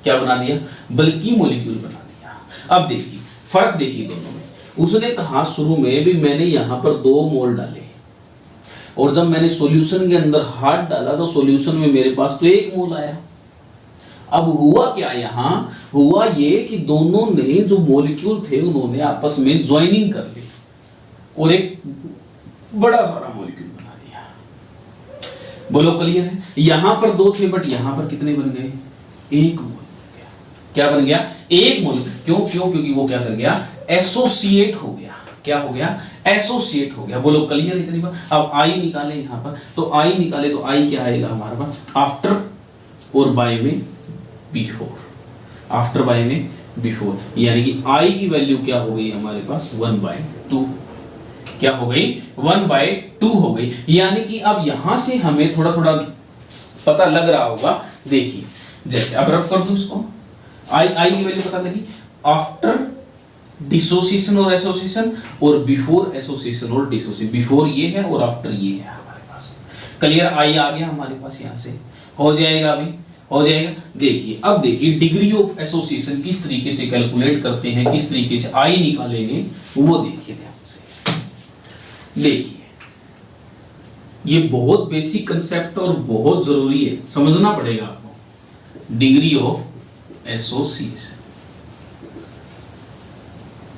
क्या बना दिया, बल्कि मॉलिक्यूल बना दिया। अब देखिए फर्क देखिए दोनों में। उसने कहा शुरू में भी मैंने यहां पर 2 मोल डाले और जब मैंने सॉल्यूशन के अंदर हाथ डाला तो सॉल्यूशन में मेरे पास तो 1 मोल आया। अब हुआ क्या, यहां हुआ ये कि दोनों ने जो मॉलिक्यूल थे उन्होंने आपस में ज्वाइनिंग कर ली और एक बड़ा सारा मॉलिक्यूल बना दिया। बोलो क्लियर है। यहां पर 2 थे बट यहां पर कितने बन गए, 1 मोल बन गया। क्या बन गया, 1 मोल। क्यों क्यों, क्योंकि वो क्या कर गया, एसोसिएट हो गया। क्या हो गया, एसोसिएट हो गया। बोलो क्लियर इतनी बात। अब आई निकाले यहां पर, तो आई निकाले तो आई क्या आएगा हमारे पास, आफ्टर और बाय में बिफोर, आफ्टर बाय में बिफोर, यानी कि आई की वैल्यू क्या हो गई हमारे पास 1/2। क्या हो गई, 1/2 हो गई। यानी कि अब यहां से हमें थोड़ा थोड़ा पता लग रहा होगा। देखिए जैसे अब रफ कर दूं इसको, आई की वैल्यू पता लगी आफ्टर डिसोसिएशन और एसोसिएशन और बिफोर एसोसिएशन और डिसोसिएशन। बिफोर ये है और आफ्टर ये है हमारे पास। क्लियर, आई आ गया हमारे पास, यहां से हो जाएगा, अभी हो जाएगा। देखिए अब देखिए डिग्री ऑफ एसोसिएशन किस तरीके से कैलकुलेट करते हैं, किस तरीके से आई निकालेंगे वो देखिए ध्यान से। देखिए ये बहुत बेसिक कंसेप्ट और बहुत जरूरी है, समझना पड़ेगा आपको। डिग्री ऑफ एसोसिएशन,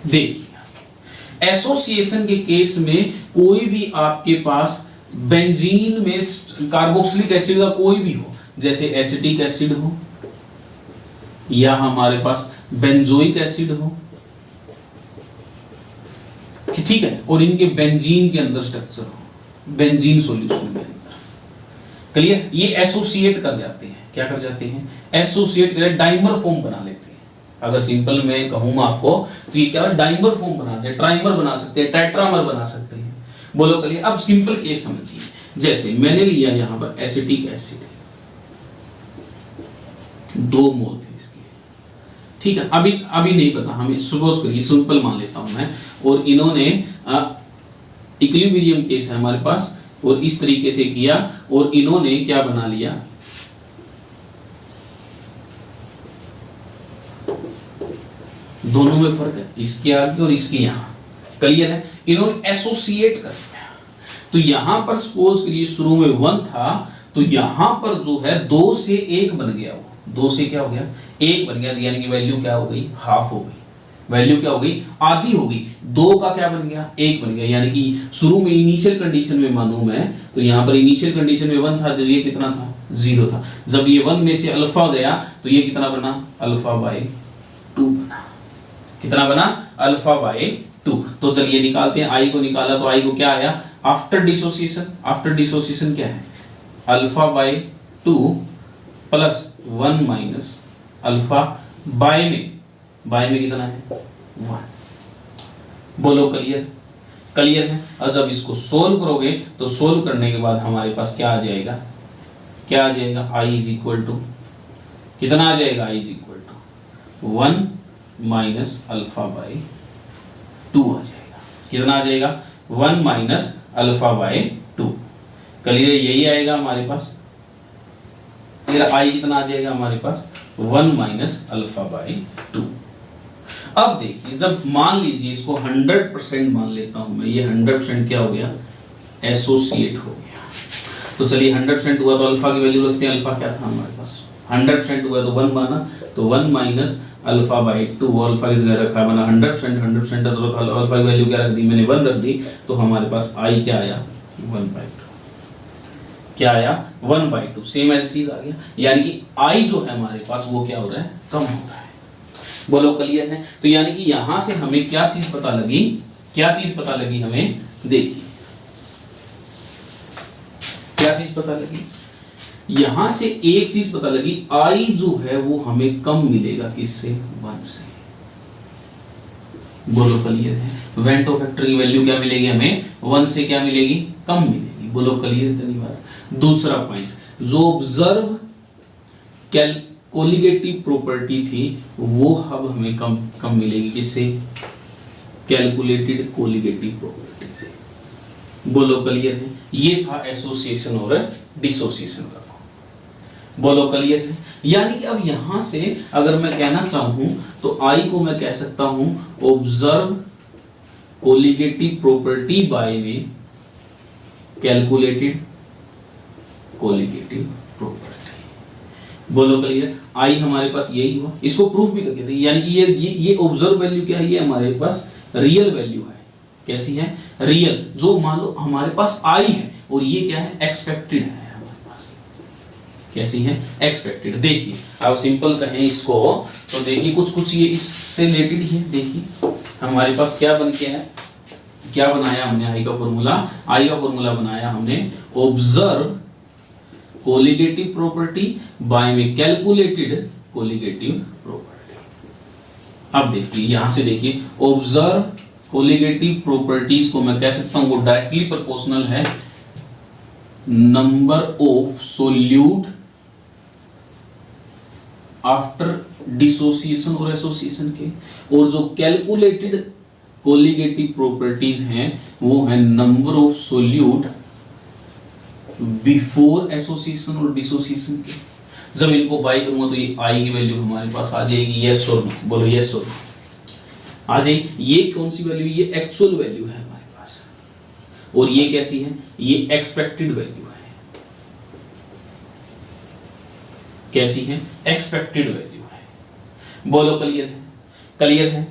देखिए एसोसिएशन के केस में कोई भी आपके पास बेंजीन में कार्बोक्सिलिक एसिड का कोई भी हो, जैसे एसिटिक एसिड हो या हमारे पास बेंजोइक एसिड हो, ठीक है, और इनके बेंजीन के अंदर स्ट्रक्चर हो, बेंजीन सॉल्यूशन के अंदर। क्लियर, ये एसोसिएट कर जाते हैं। क्या कर जाते हैं, एसोसिएट कर, डाइमर फॉर्म बना लेते हैं। अगर सिंपल में कहूं आपको तो ये क्या है, डाइमर फॉर्म बनाते हैं, ट्राइमर बना सकते हैं, टेट्रामर बना सकते हैं। बोलो क्लियर। अब सिंपल केस समझिए, जैसे मैंने लिया यहां पर एसिटिक एसिड, 2 मोल थे इसके, ठीक है। अभी नहीं पता, हमें सपोज करिए सिंपल मान लेता हूं मैं, और इन्होंने इक्विलिब्रियम केस है हमारे पास और इस तरीके से किया और इन्होंने क्या बना लिया, दोनों में फर्क है, इसके आगे और इसके यहां। क्लियर है, इन्होंने एसोसिएट कर दिया। तो यहां पर सपोज करिए शुरू में 1 था तो यहां पर जो है 2 से 1 बन गया, वो 2 से क्या हो गया, 1 बन गया, यानी कि वैल्यू क्या हो गई, हाफ हो गई। वैल्यू क्या हो गई, आधी हो गई। 2 का क्या बन गया, 1 बन गया। यानी कि शुरू में इनिशियल कंडीशन में मानूं मैं तो यहां पर इनिशियल कंडीशन में 1 था, तो ये कितना था, 0 था। जब ये 1 में से अल्फा गया तो ये कितना बना, अल्फा/2 बना। कितना बना, अल्फा/2। तो चलिए निकालते हैं, आई को निकाला तो आई को क्या आया, आफ्टर डिसोसिएशन। आफ्टर डिसोसिएशन क्या है, अल्फा/2 प्लस 1 माइनस अल्फा बाय में कितना है, 1। बोलो क्लियर, क्लियर है। और जब इसको सोल्व करोगे तो सोल्व करने के बाद हमारे पास क्या आ जाएगा, क्या आ जाएगा, आई इज इक्वल टू कितना आ जाएगा, I is equal to 1 minus अल्फा/2 आ जाएगा। कितना आ जाएगा, 1 माइनस अल्फा/2। क्लियर, यही आएगा हमारे पास। फिर आई कितना आ जाएगा हमारे पास, 1 माइनस अल्फा/2। अब देखिए जब मान लीजिए इसको 100% मान लेता हूं मैं, ये 100% क्या हो गया, एसोसिएट हो गया। तो चलिए 100% हुआ तो अल्फा की वैल्यू रखते हैं। अल्फा क्या था हमारे पास, 100% हुआ तो 1 माना, तो 1 माइनस अल्फा/2, अल्फा की जगह रखा बना 100% है तो अल्फा की वैल्यू क्या रख दी मैंने, 1 रख दी। तो हमारे पास आई क्या आया, 1/2। क्या आया, 1/2, सेम एज इट इज आ गया। यानी कि आई जो है हमारे पास वो क्या हो रहा है, कम हो रहा है। बोलो क्लियर है। तो यानी कि यहां से हमें क्या चीज पता लगी, क्या चीज पता लगी हमें, देखिए क्या चीज पता लगी, यहां से एक चीज पता लगी, आई जो है वो हमें कम मिलेगा, किससे, 1 से। बोलो क्लियर है। वेंटो फैक्टर की वैल्यू क्या मिलेगी हमें, 1 से क्या मिलेगी, कम मिलेगी। बोलो क्लियर इतनी बात। दूसरा पॉइंट, जो ऑब्जर्व कोलिगेटिव प्रॉपर्टी थी वो अब हमें कम मिलेगी, किससे, कैलकुलेटेड कोलिगेटिव प्रॉपर्टी से। बोलो क्लियर है। ये था एसोसिएशन और डिसोसिएशन का। बोलो क्लियर है। यानी कि अब यहां से अगर मैं कहना चाहूं तो आई को मैं कह सकता हूं ऑब्जर्व कोलिगेटिव प्रॉपर्टी बाय में कैलकुलेटेड कोलिगेटिव प्रॉपर्टी। बोलो क्लियर। आई हमारे पास यही हुआ, इसको प्रूफ भी करके देखिए। यानी कि ये ऑब्जर्व वैल्यू क्या है, ये हमारे पास रियल वैल्यू है। कैसी है, रियल, जो मान लो हमारे पास आई है और ये क्या है, एक्सपेक्टेड है हमारे पास। कैसी है, एक्सपेक्टेड। देखिए अब सिंपल कहें इसको तो देखिए कुछ ये इससे रिलेटेड है। देखिए हमारे पास क्या बन के है, क्या बनाया हमने, आई का फॉर्मूला बनाया हमने ऑब्जर्व कोलिगेटिव प्रॉपर्टी बाय में कैलकुलेटेड कोलिगेटिव प्रॉपर्टी। अब देखिए यहां से देखिए ऑब्जर्व कोलिगेटिव प्रॉपर्टीज को मैं कह सकता हूं वो डायरेक्टली प्रोपोर्शनल है number of solute after dissociation और एसोसिएशन के, और जो कैलकुलेटेड कोलिगेटिव प्रॉपर्टीज हैं वो है number of solute before association और डिसोसिएशन के। जब इनको बाई करूंगा तो ये आई की वैल्यू हमारे पास आ जाएगी यस और नो। बोलो यस और नो आ जाएगी। ये कौन सी वैल्यू, ये एक्चुअल वैल्यू है हमारे पास, और ये कैसी है, ये एक्सपेक्टेड वैल्यू है। कैसी है, एक्सपेक्टेड वैल्यू है। बोलो क्लियर है, क्लियर है,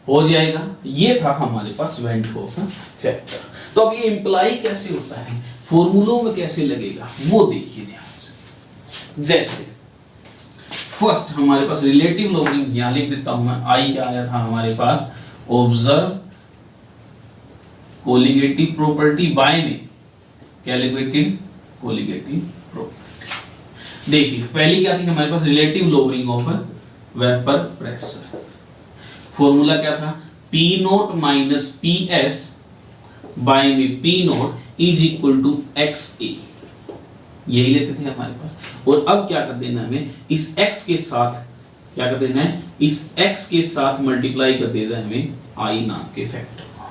हो जाएगा। ये था हमारे पास वेंट होफ फैक्टर। तो अब ये इंप्लाई कैसे होता है, फॉर्मूलों में कैसे लगेगा वो देखिए ध्यान से। जैसे फर्स्ट हमारे पास रिलेटिव लोअरिंग, यहां लिख देता हूं मैं, आई क्या आया था हमारे पास, ऑब्जर्व कोलिगेटिव प्रॉपर्टी बाय में कैलकुलेटेड कोलिगेटिव प्रॉपर्टी। देखिए पहली क्या थी हमारे पास, relative lowering of vapour pressure. Formula क्या था, P naught minus P S by में P naught is equal to XA, यही लेते थे हमारे पास। और अब क्या कर देना हमें, इस x के साथ क्या कर देना है, इस x के साथ मल्टीप्लाई कर देना है हमें I नाम के फैक्टर को।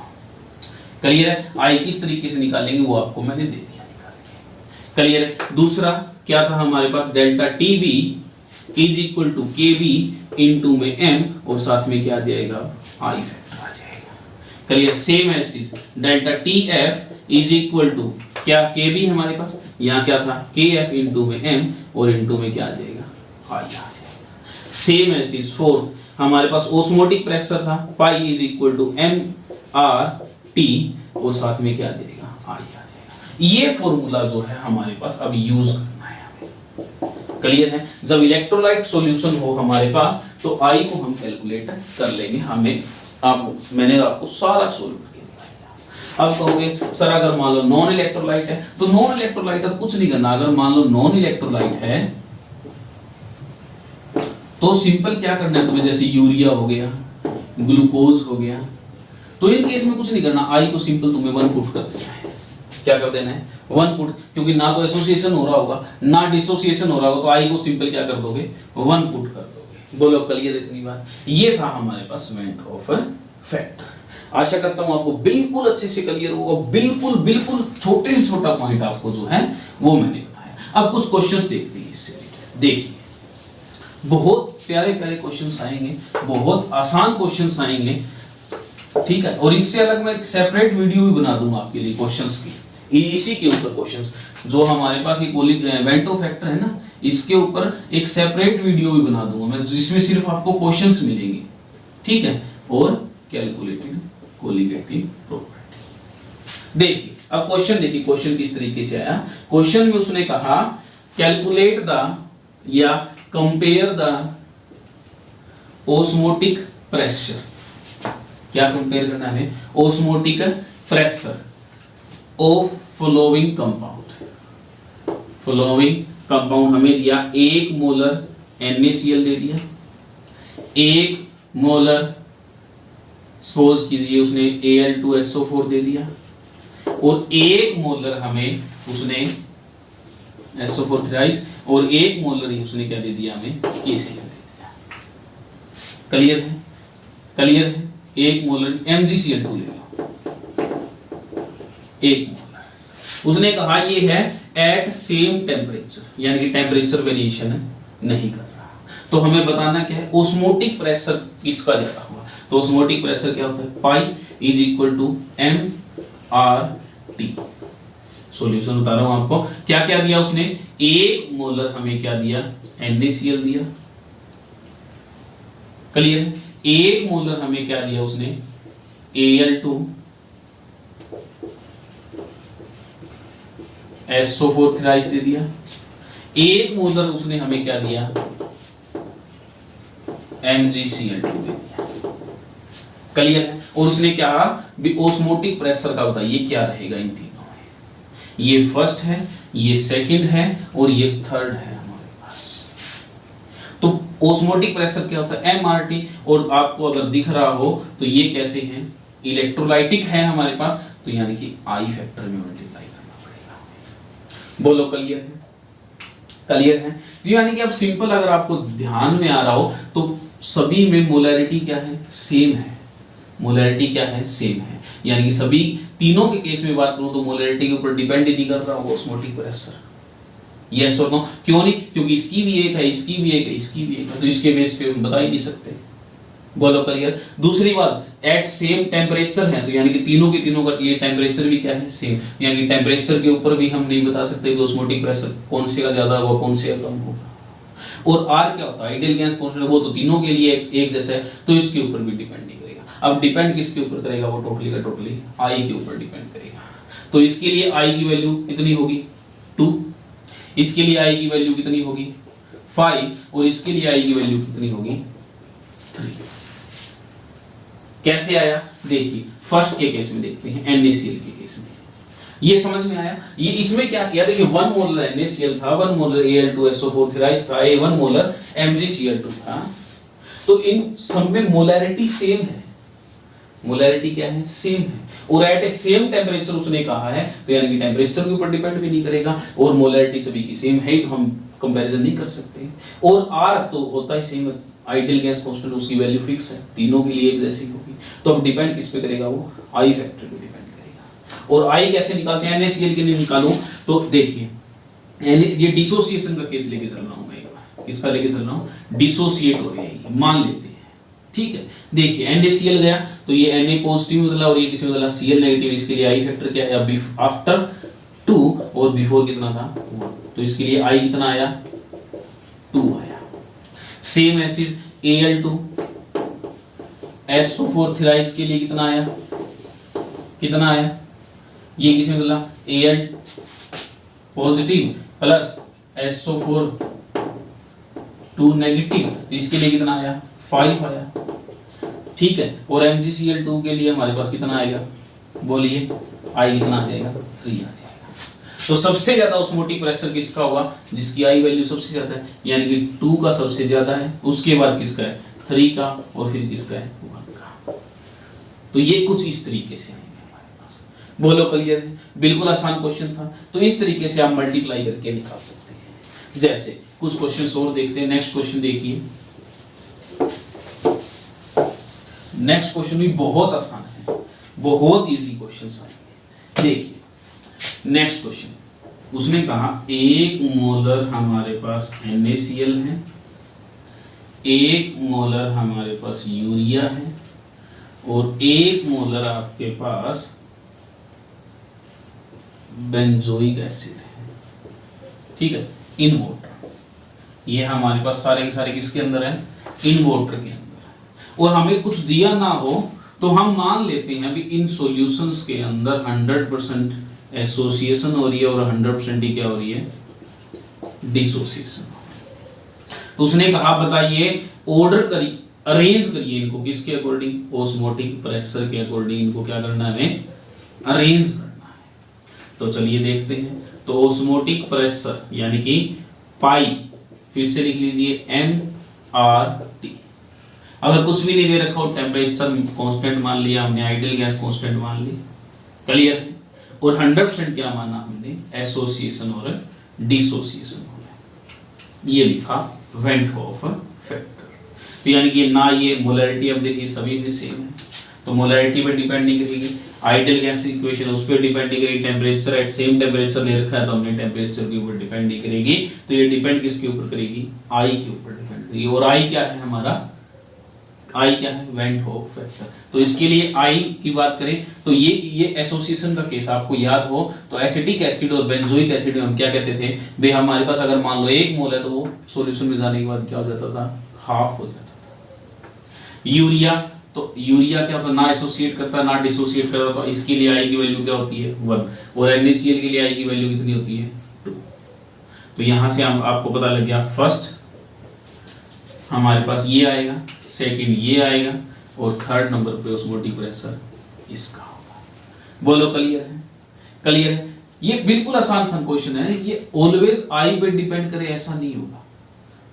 क्लियर है, I किस तरीके से निकालेंगे वो आपको मैंने दे दिया निकाल के। क्लियर है। दूसरा क्या था हमारे पास, delta TB is equal to KB into में M, और साथ में क्या आ जाएगा, I फैक्टर आ जाएगा। Clear, same as it is, delta TF is equal to क्या, KB हमारे पास, यहाँ क्या था KF इनटू में M, और इनटू में क्या आ जाएगा, I आ जाएगा। Same as it is fourth हमारे पास ऑस्मोटिक प्रेशर था, pi is equal to MRT, और साथ में क्या आ जाएगा, I आ जाएगा। ये फॉर्मूला जो है हमारे पास अब यूज करना है हमें। क्लियर है। जब इलेक्ट्रोलाइट सॉल्यूशन हो हमारे पास तो I को हम कैलकुलेट कर लेंगे। हमें मैंने आपको सारा सोल्व करके दिखाया। अब कहोगे सर अगर मान लो नॉन इलेक्ट्रोलाइट है, तो नॉन इलेक्ट्रोलाइट अब कुछ नहीं करना। अगर मान लो नॉन इलेक्ट्रोलाइट है तो सिंपल क्या करना है तुम्हें, जैसे यूरिया हो गया, ग्लूकोज हो गया, तो इन केस में कुछ नहीं करना, I को सिंपल तुम्हें 1 पुट कर देना है। क्या कर देना है, 1 पुट, क्योंकि ना तो एसोसिएशन हो रहा होगा ना डिसोसिएशन हो रहा होगा, तो I को सिंपल क्या कर दोगे, 1 पुट कर दोगे। बोलो क्लियर इतनी बात। ये था हमारे पास वेंट ऑफ फैक्टर। आशा करता हूं आपको बिल्कुल अच्छे से क्लियर होगा। बिल्कुल बिल्कुल छोटे से छोटा पॉइंट आपको जो है वो मैंने बताया। अब कुछ क्वेश्चंस देखते हैं इससे रिलेटेड। देखिए बहुत प्यारे प्यारे क्वेश्चंस आएंगे, बहुत आसान क्वेश्चंस आएंगे, ठीक है। और इससे अलग मैं एक सेपरेट वीडियो भी बना दूंगा आपके लिए क्वेश्चंस की, इसी के ऊपर क्वेश्चंस जो हमारे पास ये वेंट ऑफ फैक्टर है ना, इसके ऊपर एक सेपरेट वीडियो भी बना दूंगा मैं, जिसमें सिर्फ आपको क्वेश्चंस मिलेंगे, ठीक है, और कैलकुलेटेड कोलिगेटिव प्रॉपर्टी। देखिए अब क्वेश्चन देखिए, क्वेश्चन किस तरीके से आया। क्वेश्चन में उसने कहा कैलकुलेट द या कंपेयर द ऑस्मोटिक प्रेशर। क्या कंपेयर करना है, osmotic pressure of following compound. Following compound हमें दिया 1 मोलर NaCl दे दिया, 1 मोलर सपोज कीजिए उसने Al2SO4 दे दिया, और 1 मोलर हमें उसने SO4 थ्राइस, और 1 मोलर ही उसने क्या दे दिया हमें, KCl दे दिया। क्लियर है, क्लियर है। 1 मोलर MgCl2 ले लो, 1 मोलर। उसने कहा ये है एट सेम टेम्परेचर, यानी कि टेम्परेचर वेरिएशन नहीं कर रहा। तो हमें बताना क्या है, ओस्मोटिक प्रेशर किसका ज्यादा हुआ। तो ओस्मोटिक प्रेशर क्या होता है, pi is equal to M R T. Solution बता रहा हूं आपको, क्या क्या दिया उसने, 1 मोलर हमें क्या दिया, NaCl दिया, क्लियर। 1 मोलर हमें क्या दिया उसने, Al2 SO4 थ्राइस दे दिया। 1 मोलर उसने हमें क्या दिया, MgCl2 दे दिया, क्लियर है। और उसने क्या भी ओस्मोटिक प्रेशर का बताइए क्या रहेगा इन तीनों में। ये फर्स्ट है, ये सेकंड है और ये थर्ड है हमारे पास। तो ओस्मोटिक प्रेशर क्या होता है, MRT। और आपको अगर दिख रहा हो तो ये कैसे है, इलेक्ट्रोलाइटिक है हमारे पास, तो यानी कि आई फैक्टर में मल्टीप्लाई करना पड़ेगा। बोलो क्लियर है, क्लियर है। यानी कि अब सिंपल अगर आपको ध्यान में आ रहा हो तो सभी में मोलैरिटी क्या है, सेम है। मोलैरिटी क्या है, सेम है। यानी कि सभी तीनों के केस में बात करूं तो मोलैरिटी के ऊपर डिपेंड नहीं कर रहा होगा ऑस्मोटिक प्रेशर। यस और नो, क्यों नहीं, क्योंकि इसकी भी एक है, इसकी भी एक है, इसकी भी एक है, तो इसके बेस पे हम बता ही नहीं सकते। बोलो क्लियर। दूसरी बात, एट सेम टेम्परेचर है, तो यानी कि तीनों के तीनों का ये टेम्परेचर भी क्या है, सेम। यानी कि टेम्परेचर के ऊपर भी हम नहीं बता सकते कि ऑस्मोटिक प्रेशर कौन से का ज्यादा होगा, कौन से का कम होगा। और आर क्या होता है, आइडियल गैस कांस्टेंट, वो तो तीनों के लिए एक जैसा है, तो इसके ऊपर भी डिपेंड नहीं करेगा। अब डिपेंड किसके ऊपर करेगा, वो टोटली का टोटली आई के ऊपर डिपेंड करेगा। तो इसके लिए आई की वैल्यू कितनी होगी, 2। इसके लिए आई की वैल्यू कितनी होगी, 5। और इसके लिए आई की वैल्यू कितनी होगी, 3। कैसे आया देखिए, फर्स्ट के केस में देखते हैं, NaCl के केस में ये समझ में आया। ये इसमें क्या किया, देखिए 1 मोलर NaCl था, 1 मोलर Al2SO4 थ्राइस था, 1 मोलर MgCl2 था। तो इन सब में मोलैरिटी सेम है। मोलैरिटी क्या है, सेम है। और एट ए सेम टेम्परेचर उसने कहा है, तो यानी कि टेम्परेचर के ऊपर डिपेंड भी नहीं करेगा, और मोलैरिटी सभी की सेम है, तो हम कंपैरिजन नहीं कर सकते। और आर तो होता ही सेम है, आइडियल गैस कांस्टेंट, उसकी वैल्यू फिक्स है, तीनों के लिए एक जैसी होगी। तो अब डिपेंड किस पे करेगा, वो आई फैक्टर पे डिपेंड करेगा। और आई कैसे निकालते हैं, NaCl के लिए निकालो तो देखिए, ये डिसोसिएशन का केस लेके चल रहा हूं मैं, एक बार किसका लेके चल रहा हूं, डिसोसिएट हो रही है, मान लेते हैं, ठीक है। देखिए NaCl गया तो ये Na पॉजिटिव में बदला और ये किसमें बदला, Cl नेगेटिव। इसके लिए आई फैक्टर क्या आया, आफ्टर 2 और बिफोर कितना था 1, तो इसके लिए आई कितना आया, 2 आया। Same as is Al2 SO4 thrice के लिए कितना आया, कितना आया, ये किसमें बदला, Al positive plus SO4 2 negative, इसके लिए कितना आया, 5 आया, ठीक है। और MgCl2 के लिए हमारे पास कितना आएगा, बोलिए, आई कितना आ जाएगा, 3 आ जाएगा। तो सबसे ज्यादा ऑस्मोटिक प्रेशर किसका होगा, जिसकी आई वैल्यू सबसे ज्यादा है, यानी कि 2 का सबसे ज्यादा है, उसके बाद किसका है, 3 का, और फिर किसका है, 1 का। तो ये कुछ इस तरीके से आएंगे हमारे पास। बोलो क्लियर है, बिल्कुल आसान क्वेश्चन था। तो इस तरीके से आप मल्टीप्लाई करके निकाल सकते हैं। जैसे कुछ क्वेश्चन और देखते हैं। नेक्स्ट क्वेश्चन देखिए, नेक्स्ट क्वेश्चन भी बहुत आसान है, बहुत इजी क्वेश्चन आएंगे। देखिए नेक्स्ट क्वेश्चन, उसने कहा 1 मोलर हमारे पास NaCl है, 1 मोलर हमारे पास यूरिया है, और 1 मोलर आपके पास बेंजोइक एसिड है, ठीक है, इन वाटर। ये हमारे पास सारे के सारे किसके अंदर है, इन वाटर के अंदर। और हमें कुछ दिया ना हो तो हम मान लेते हैं भी इन सॉल्यूशंस के अंदर 100% एसोसिएशन हो रही है और 100% ही क्या हो रही है, डिसोसिएशन। तो उसने कहा बताइए, ऑर्डर करिए, अरेंज करिए इनको किसके अकॉर्डिंग, ऑस्मोटिक प्रेशर के अकॉर्डिंग इनको क्या करना है, अरेंज करना है। तो चलिए देखते हैं। तो ऑस्मोटिक प्रेशर यानी कि पाई, फिर से लिख लीजिए MRT। अगर कुछ भी नहीं दे रखा हो, टेम्परेचर कांस्टेंट मान लिया हमने, आइडियल गैस कांस्टेंट मान ली, क्लियर है। और 100% क्या माना हमने, एसोसिएशन और डिसोसिएशन हो गया, ये लिखा वेंट हॉफ फैक्टर। तो यानी कि ना ये मोलैरिटी, अब देखिए सभी में सेम है, तो मोलैरिटी पे डिपेंड नहीं करेगी। आइडियल गैस इक्वेशन उस पर डिपेंड नहीं करेगी, टेम्परेचर एट सेम टेम्परेचर ले रखा है तो हमने टेम्परेचर के ऊपर डिपेंड नहीं करेगी। तो ये डिपेंड किसके ऊपर करेगी, आई के ऊपर डिपेंड करेगी। और आई क्या है हमारा, आई क्या है, वेंट होफ फैक्टर। तो इसके लिए आई की बात करें तो ये एसोसिएशन का केस आपको याद हो तो एसिटिक एसिड और बेंजोइक एसिड में हम क्या कहते थे भाई, हमारे पास अगर मान लो 1 मोल है तो वो सॉल्यूशन में जाने के बाद क्या हो जाता था, हाफ हो जाता था। यूरिया, तो यूरिया क्या होता है, ना एसोसिएट करता ना डिसोसिएट करता, तो इसके लिए आई की वैल्यू क्या होती है 1, और NaCl के लिए आई की वैल्यू कितनी होती है 2। तो यहां से हम आपको पता लग गया, फर्स्ट हमारे पास ये आएगा, सेकंड ये आएगा, और थर्ड नंबर पे ऑस्मोटिक प्रेशर इसका होगा। बोलो क्लियर है, क्लियर है। ये बिल्कुल आसान सा क्वेश्चन है, ये ऑलवेज आई पे डिपेंड करे ऐसा नहीं होगा,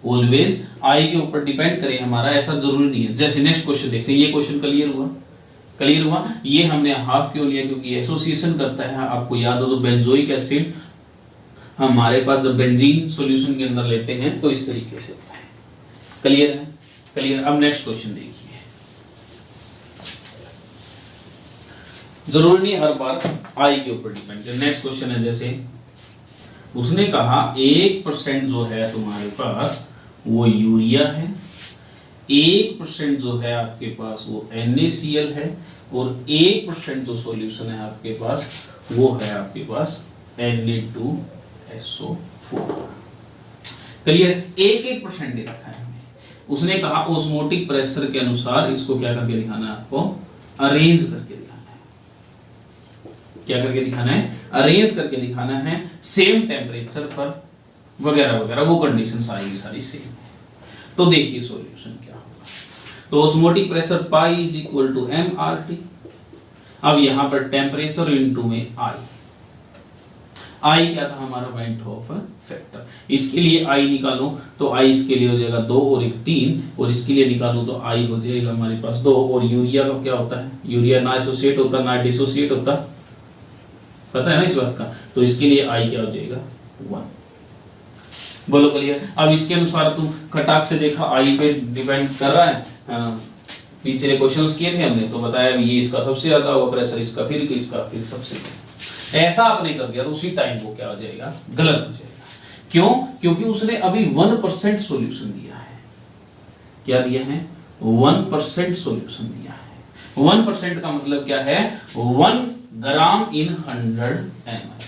ऑलवेज आई के ऊपर डिपेंड करे हमारा ऐसा जरूरी नहीं है। जैसे नेक्स्ट क्वेश्चन देखते हैं, ये क्वेश्चन क्लियर हुआ, क्लियर हुआ। ये हमने हाफ क्यों लिया, क्योंकि एसोसिएशन करता है, आपको याद हो तो बेंजोइक एसिड हमारे पास जब बेंजीन सॉल्यूशन के अंदर लेते हैं तो इस तरीके से होता है। क्लियर है, क्लियर। अब नेक्स्ट क्वेश्चन देखिए, जरूरी नहीं हर बार आई के ऊपर डिपेंड करे। नेक्स्ट क्वेश्चन है, जैसे उसने कहा 1% जो है तुम्हारे पास वो यूरिया है, 1% जो है आपके पास वो NaCl है, और 1% जो सॉल्यूशन है आपके पास वो है आपके पास Na2SO4। क्लियर, 1% दे रखा है। उसने कहा ऑस्मोटिक प्रेशर के अनुसार इसको क्या करके दिखाना है, आपको अरेंज करके दिखाना है। क्या करके दिखाना है, अरेंज करके दिखाना है, सेम टेम्परेचर पर वगैरह वगैरह, वो कंडीशन सारी सारी सेम है। तो देखिए सॉल्यूशन क्या होगा। तो osmotic pressure pi is equal to mRT। अब यहां पर टेम्परेचर इनटू में आई क्या था हमारा, वेंट होफ फैक्टर। इसके लिए आई निकालो तो आई इसके लिए हो जाएगा 2 और 1 3, और इसके लिए निकालो तो आई हो जाएगा हमारे पास 2। और यूरिया का क्या होता है, यूरिया ना एसोसिएट होता ना डिसोसिएट होता, पता है ना इस बात का। तो इसके लिए आई क्या हो जाएगा 1। बोलो क्लियर। अब इसके अनुसार तुम खटाक से देखा आई पे डिपेंड कर रहा है। पिछले क्वेश्चंस किए थे हमने तो बताया ये इसका सबसे ज्यादा होगा प्रेशर, इसका फिर सबसे कम। ऐसा आपने कर दिया तो उसी टाइम वो क्या हो जाएगा, गलत हो जाएगा। क्यों, क्योंकि उसने अभी 1% सॉल्यूशन दिया है। क्या दिया है, 1% सॉल्यूशन दिया है। 1% का मतलब क्या है, 1 ग्राम इन 100 ml।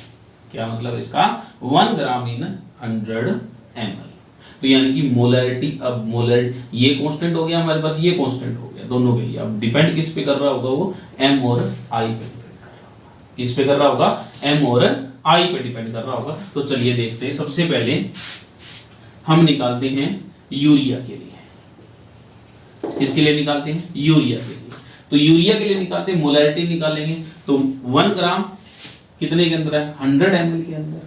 क्या मतलब इसका, 1 ग्राम इन 100 ml। तो यानी कि मोलैरिटी, अब मोलैरिटी ये कांस्टेंट हो गया हमारे पास, ये कांस्टेंट हो गया दोनों के लिए। अब डिपेंड किस पे कर रहा होगा, वो m और i पे डिपेंड कर रहा होगा। किस पे कर रहा होगा, m और i पे डिपेंड कर रहा होगा। तो चलिए देखते हैं, सबसे पहले हम निकालते हैं यूरिया के लिए। इसके लिए निकालते हैं यूरिया के लिए। तो यूरिया के लिए निकालते हैं, मोलैरिटी निकालेंगे तो 1 ग्राम कितने के अंदर है, 100 ml के अंदर।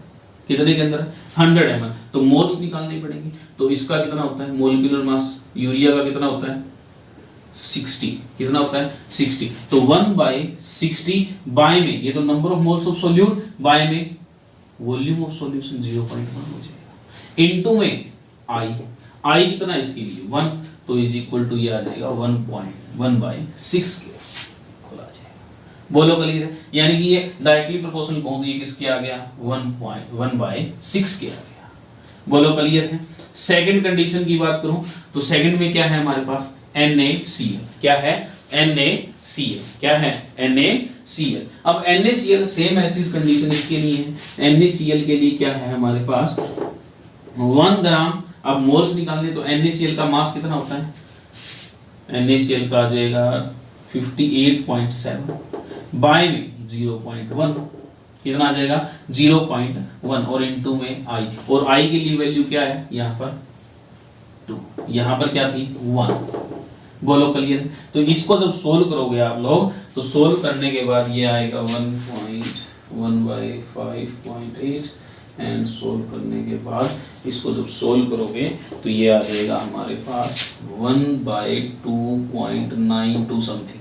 कितने के अंदर, 100 ml। तो मोल्स निकालने पड़ेंगे। तो इसका कितना होता है, मोलिकुलर मास यूरिया का कितना होता है 60। कितना होता है 60। तो 1/60 बाय में, ये तो number of moles of solute, by में वॉल्यूम ऑफ सॉल्यूशन 0.1 हो जाएगा, इनटू में आई कितना इसके लिए 1, तो इज इक्वल टू ये आ जाएगा 1/6 के खोला जाएगा। बोलो क्लियर है। यानी कि ये डायरेक्टली प्रोपोर्शनल पहुंच गई, किसके आ गया 1/6 के आ गया। बोलो क्लियर है। सेकंड कंडीशन की बात करूं तो सेकंड में क्या है हमारे पास, NaCl। क्या है, NaCl। क्या है, NaCl। अब NaCl same as it condition इसके लिए है। NaCl के लिए क्या है हमारे पास 1 ग्राम। अब मोल्स निकालने तो NaCl का मास कितना होता है, NaCl का आ जाएगा 58.7 बाय में 0.1, कितना आ जाएगा 0.1, और इनटू में आई, और आई के लिए वैल्यू क्या है यहाँ पर 2, यहाँ पर क्या थी 1। बोलो क्लियर। तो इसको जब सोल्व करोगे आप लोग तो सोल्व करने के बाद ये आएगा 1.1/5.8, एंड सोल्व करने के बाद इसको जब सोल्व करोगे तो ये आ जाएगा हमारे पास 1/2.92 समथिंग।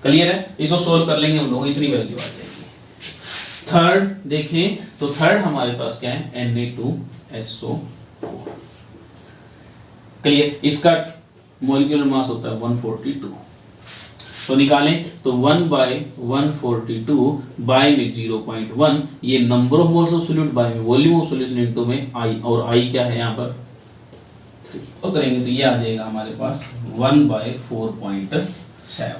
क्लियर है। इसको सोल्व कर लेंगे हम लोग, इतनी वैल्यू आ जाएगी। थर्ड देखें तो थर्ड हमारे पास क्या है Na2SO4। क्लियर। इसका मोलिकुलर मास होता है 142। तो निकालें तो 1/142 बाय में 0.1, ये number of moles of solute bye में वॉल्यूम ऑफ सॉल्यूशन इनटू में आई, और आई क्या है यहाँ पर 3। तो करेंगे तो ये आ जाएगा हमारे पास 1/4.7।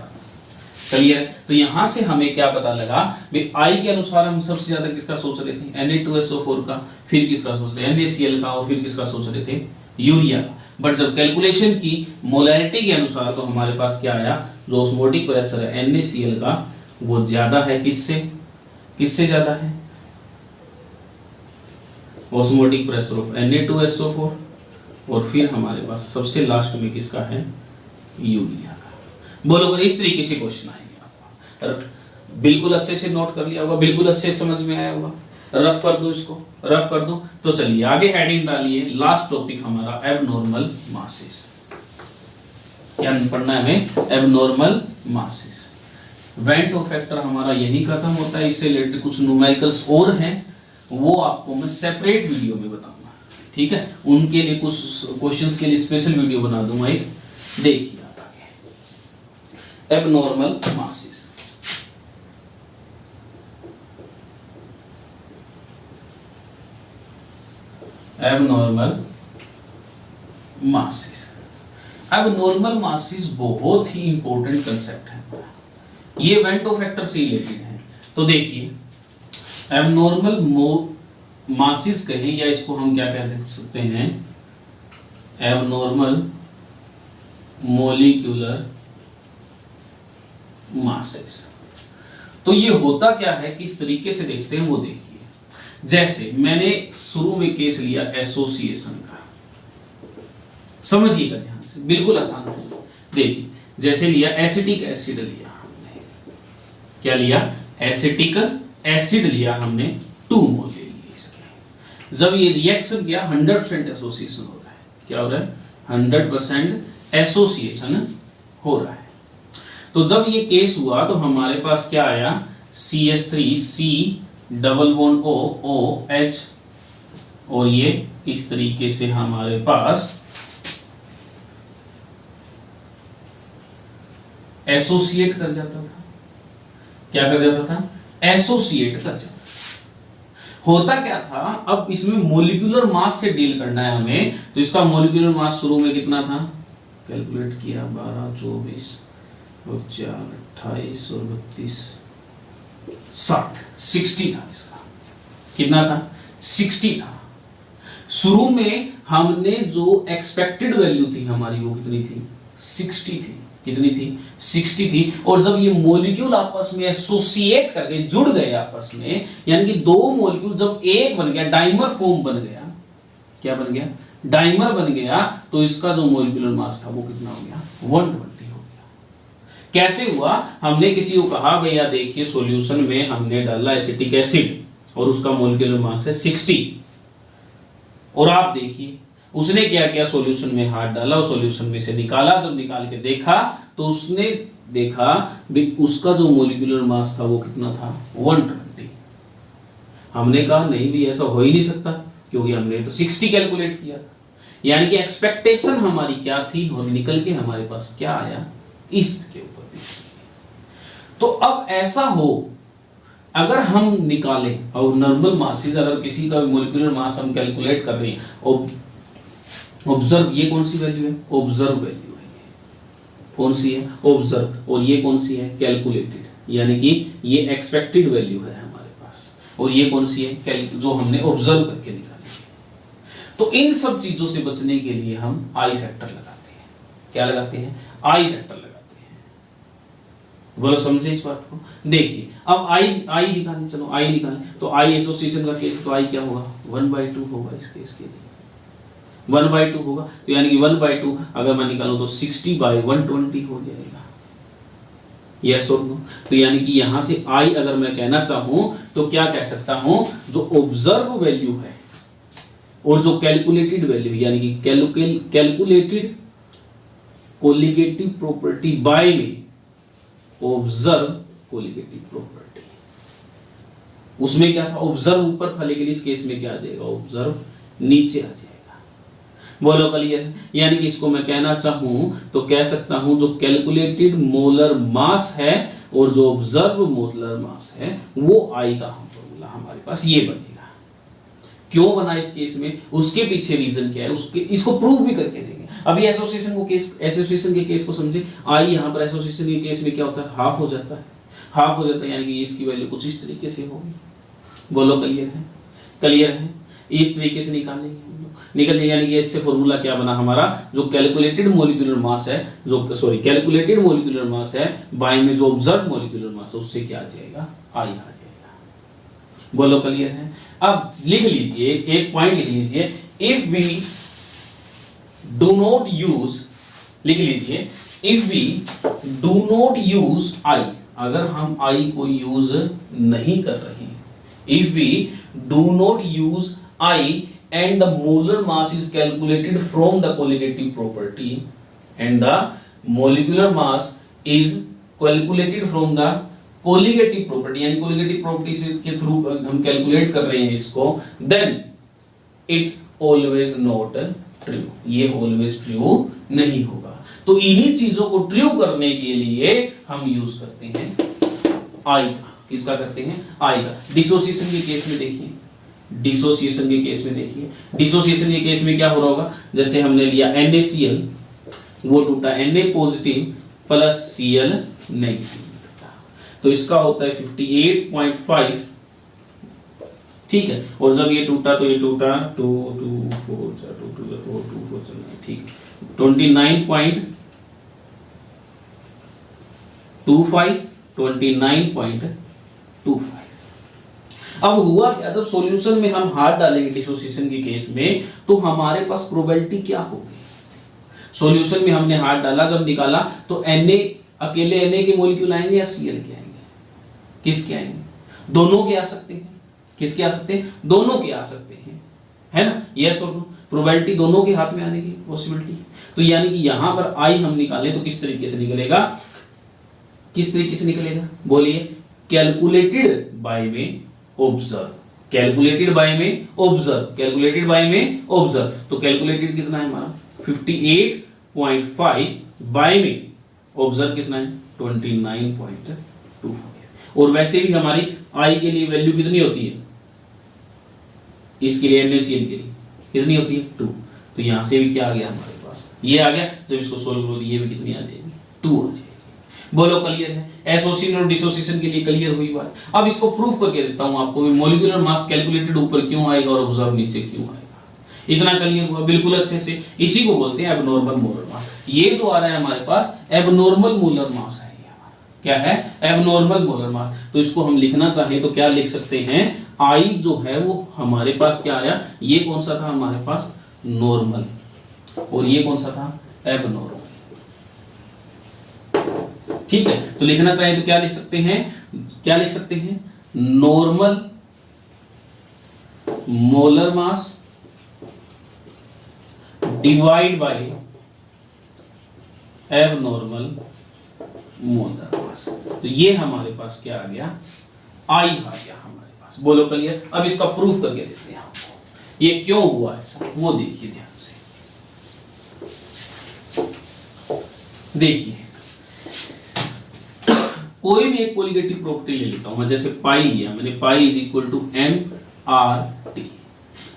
क्लियर है? तो यहां से हमें क्या पता लगा भाई आई के अनुसार हम सबसे ज्यादा किसका सोच रहे थे, Na2SO4 का, फिर किसका सोच रहे थे NaCl का, और फिर किसका सोच रहे थे यूरिया का। बट जब कैलकुलेशन की मोलैरिटी के अनुसार तो हमारे पास क्या आया, जो ऑस्मोटिक प्रेशर है NaCl का वो ज्यादा है, किससे ज्यादा है, ऑस्मोटिक प्रेशर ऑफ Na2SO4, और फिर हमारे पास सबसे लास्ट में किसका है, यूरिया का। बोलो अगर इस तरीके से क्वेश्चन आएंगे आपका, बिल्कुल अच्छे से नोट कर लिया होगा, बिल्कुल अच्छे से समझ में आया होगा। रफ कर दो इसको, रफ कर दो। तो चलिए आगे हेडिंग डालिए, लास्ट टॉपिक हमारा एबनॉर्मल मासेस। क्या पढ़ना है हमें, abnormal masses. Went of factor हमारा यही खत्म होता है, इससे रिलेटेड कुछ न्यूमेरिकल्स और हैं, वो आपको मैं सेपरेट वीडियो में बताऊंगा, ठीक है। उनके लिए कुछ क्वेश्चंस के लिए स्पेशल वीडियो बना दूंगा एक, देखिए आप आगे। Abnormal masses, abnormal masses. Abnormal masses बहुत ही इंपॉर्टेंट कंसेप्ट है, ये वेंटो फैक्टर से रिलेटेड है। तो देखिए एबनॉर्मल मासेस कहें या इसको हम क्या कह सकते हैं, एबनॉर्मल मॉलिक्यूलर मासेस। तो ये होता क्या है, किस तरीके से देखते हैं वो देखिए। जैसे मैंने शुरू में केस लिया एसोसिएशन का, समझिएगा ध्यान से, बिल्कुल आसान है। देखिए जैसे लिया एसिटिक एसिड लिया हमने, क्या लिया, एसिटिक एसिड लिया हमने, 2 मोल ले लिए इसके। जब ये रिएक्शन किया 100% एसोसिएशन हो रहा है, क्या हो रहा है, 100% एसोसिएशन हो रहा है। तो जब ये केस हुआ तो हमारे पास क्या आया, CH3C डबल बॉन्ड OH, और ये इस तरीके से हमारे पास एसोसिएट कर जाता था। क्या कर जाता था, एसोसिएट कर जाता था। होता क्या था, अब इसमें मोलिकुलर मास से डील करना है हमें, तो इसका मोलिकुलर मास शुरू में कितना था, कैलकुलेट किया, 12, 24 और 4, 28 और 32, 60 था इसका। कितना था, 60 था। शुरू में हमने जो एक्सपेक्टेड वैल्यू थी हमारी वो कितनी थी, 60 थी। कितनी थी, 60 थी। और जब ये मॉलिक्यूल आपस में एसोसिएट करके जुड़ गए आपस में, यानी कि 2 मॉलिक्यूल जब एक बन गया, डाइमर फॉर्म बन गया, क्या बन गया, डाइमर बन गया, तो इसका जो मॉलिक्यूलर मास था वो कितना हो गया, 120 हो गया। कैसे हुआ, हमने किसी को कहा भैया देखिए सॉल्यूशन में हमने डाला एसिटिक एसिड और उसका मॉलिक्यूलर मास है 60, और आप देखिए उसने क्या किया, सॉल्यूशन में हाथ डाला और सॉल्यूशन में से निकाला। जब निकाल के देखा तो उसने देखा भी उसका जो मॉलिक्यूलर मास था वो कितना था, 120। हमने कहा नहीं भी ऐसा हो ही नहीं सकता, क्योंकि हमने तो 60 कैलकुलेट किया था। यानी कि एक्सपेक्टेशन हमारी क्या थी और निकल के हमारे पास क्या आया, इसके ऊपर। तो अब ऐसा हो, अगर हम निकालें और नॉर्मल मासेस, अगर किसी का मॉलिक्यूलर मास हम कैलकुलेट कर रहे हैं, और ऑब्जर्व, ये कौन सी वैल्यू है, ऑब्जर्व वैल्यू है, कौन सी है, ऑब्जर्व, और ये कौन सी है, कैलकुलेटेड, यानी कि ये एक्सपेक्टेड वैल्यू है हमारे पास, और ये कौन सी है, जो हमने ऑब्जर्व करके निकाली है। तो इन सब चीजों से बचने के लिए हम आई फैक्टर लगाते हैं। क्या लगाते हैं, आई फैक्टर लगाते हैं। बोलो समझे इस बात को। देखिए अब आई निकालें, चलो आई निकालें, तो आई एसोसिएशन का केस, तो आई क्या होगा, 1/2 होगा इस केस के लिए, 1/2 होगा। तो यानी कि 1/2 अगर मैं निकालूं तो 60/120 हो जाएगा, यस और नो। तो यानी कि यहां से आई अगर मैं कहना चाहूं तो क्या कह सकता हूं, जो ऑब्जर्व वैल्यू है और जो कैलकुलेटेड वैल्यू, यानी कि कैलकुलेटेड कोलिगेटिव प्रॉपर्टी बाय में ऑब्जर्व कोलिगेटिव प्रॉपर्टी, उसमें क्या था, ऑब्जर्व ऊपर था, लेकिन इस केस में क्या आ जाएगा, ऑब्जर्व नीचे आ जाएगा। बोलो क्लियर है? यानी कि इसको मैं कहना चाहूं तो कह सकता हूं जो कैलकुलेटेड मोलर मास है और जो ऑब्जर्व मोलर मास है वो आई का फॉर्मूला हमारे पास ये बनेगा। क्यों बना इस केस में, उसके पीछे रीजन क्या है, उसके इसको प्रूव भी करके देंगे। अभी एसोसिएशन के केस को समझे। आई यहां पर एसोसिएशन के केस में क्या होता है, हाफ हो जाता है, हाफ हो जाता है, यानी कि इसकी वैल्यू कुछ इस तरीके से होगी। बोलो क्लियर है? क्लियर है? इस तरीके से निकालेंगे हम लोग, निकल जाएगा। यानी कि इससे फॉर्मूला क्या बना हमारा, जो कैलकुलेटेड मोलिकुलर मास है, कैलकुलेटेड मोलिकुलर मास है बाय में जो ऑब्जर्व मोलिकुलर मास है, उससे क्या आ जाएगा, आई आ जाएगा। बोलो क्लियर है? अब लिख लीजिए, एक पॉइंट लिख लीजिए, if we do not use, लिख लीजिए, if we do not use I, अगर हम आई को यूज नहीं कर रहे हैं, if we do not use I and the molar mass is calculated from the colligative property and the molecular mass is calculated from the colligative property, यानी colligative property के through हम calculate कर रहे हैं इसको, then it always not true, ये always true नहीं होगा। तो इन्हीं चीजों को ट्रू करने के लिए हम यूज करते हैं आई का। किसका करते हैं, आई का। डिसोसिएशन के केस में देखिए, डिसोसिएशन के केस में देखिए, डिसोसिएशन के केस में क्या हो रहा होगा, जैसे हमने लिया NaCl, वो टूटा Na positive plus Cl negative, तो इसका होता है 58.5, ठीक है। और जब ये टूटा तो ये टूटा 2 2 4 4 2 2 4 2 4 9, ठीक, 29.25। अब हुआ क्या, जब सॉल्यूशन में हम हाथ डालेंगे डिसोसिएशन के केस में, तो हमारे पास प्रोबेबिलिटी क्या होगी, सॉल्यूशन में हमने हाथ डाला, जब निकाला तो Na अकेले Na के मॉलिक्यूल आएंगे या Cl के आएंगे, किसके आएंगे, दोनों के आ सकते हैं, किसके आ सकते हैं, दोनों के आ सकते हैं, है ना, यस और नो, प्रोबेबिलिटी दोनों के हाथ में आने की पॉसिबिलिटी। तो यानी कि यहां पर आई हम निकालें तो किस तरीके से निकलेगा, किस तरीके से निकलेगा, बोलिए, कैलकुलेटेड बाय में ऑब्जर्व, कैलकुलेटेड बाय में ऑब्जर्व, कैलकुलेटेड बाय में ऑब्जर्व, तो कैलकुलेटेड कितना है हमारा 58.5 बाय में ऑब्जर्व कितना है 29.25। और वैसे भी हमारी आई के लिए वैल्यू कितनी होती है, इसके लिए NaCl के लिए कितनी होती है 2, तो यहां से भी क्या आ गया हमारे पास, ये आ गया। जब इसको सोल्व करो ये भी कितनी आ जाएगी, 2 आ जाएगी। बोलो क्लियर है? एसोसिएशन और डिसोसिएशन के लिए क्लियर हुई बात। अब इसको प्रूफ करके देता हूं आपको, मॉलिक्यूलर मास कैलकुलेटेड ऊपर क्यों आएगा और ऑब्जर्व नीचे क्यों आएगा, इतना क्लियर हुआ बिल्कुल अच्छे से। इसी को बोलते हैं एबनॉर्मल मोलर मास। ये जो आ रहा है हमारे पास एबनॉर्मल मोलर मास है, क्या है, एबनॉर्मल मोलर मास। तो इसको हम लिखना चाहें तो क्या लिख सकते हैं, आई जो है वो हमारे पास क्या आया, ये कौन सा था हमारे पास, नॉर्मल, और ये कौन सा था, एबनॉर्मल, ठीक है। तो लिखना चाहिए तो क्या लिख सकते हैं, क्या लिख सकते हैं, normal molar mass divide by abnormal molar mass. तो ये हमारे पास क्या आ गया, आई आ गया हमारे पास। बोलो क्लियर? अब इसका प्रूफ करके देखते हैं आपको, ये क्यों हुआ ऐसा, वो देखिए ध्यान से, देखिए कोई भी एक कोलिगेटिव प्रॉपर्टी ले लेता हूं मैं, जैसे पाई लिया मैंने, pi is equal to MRT,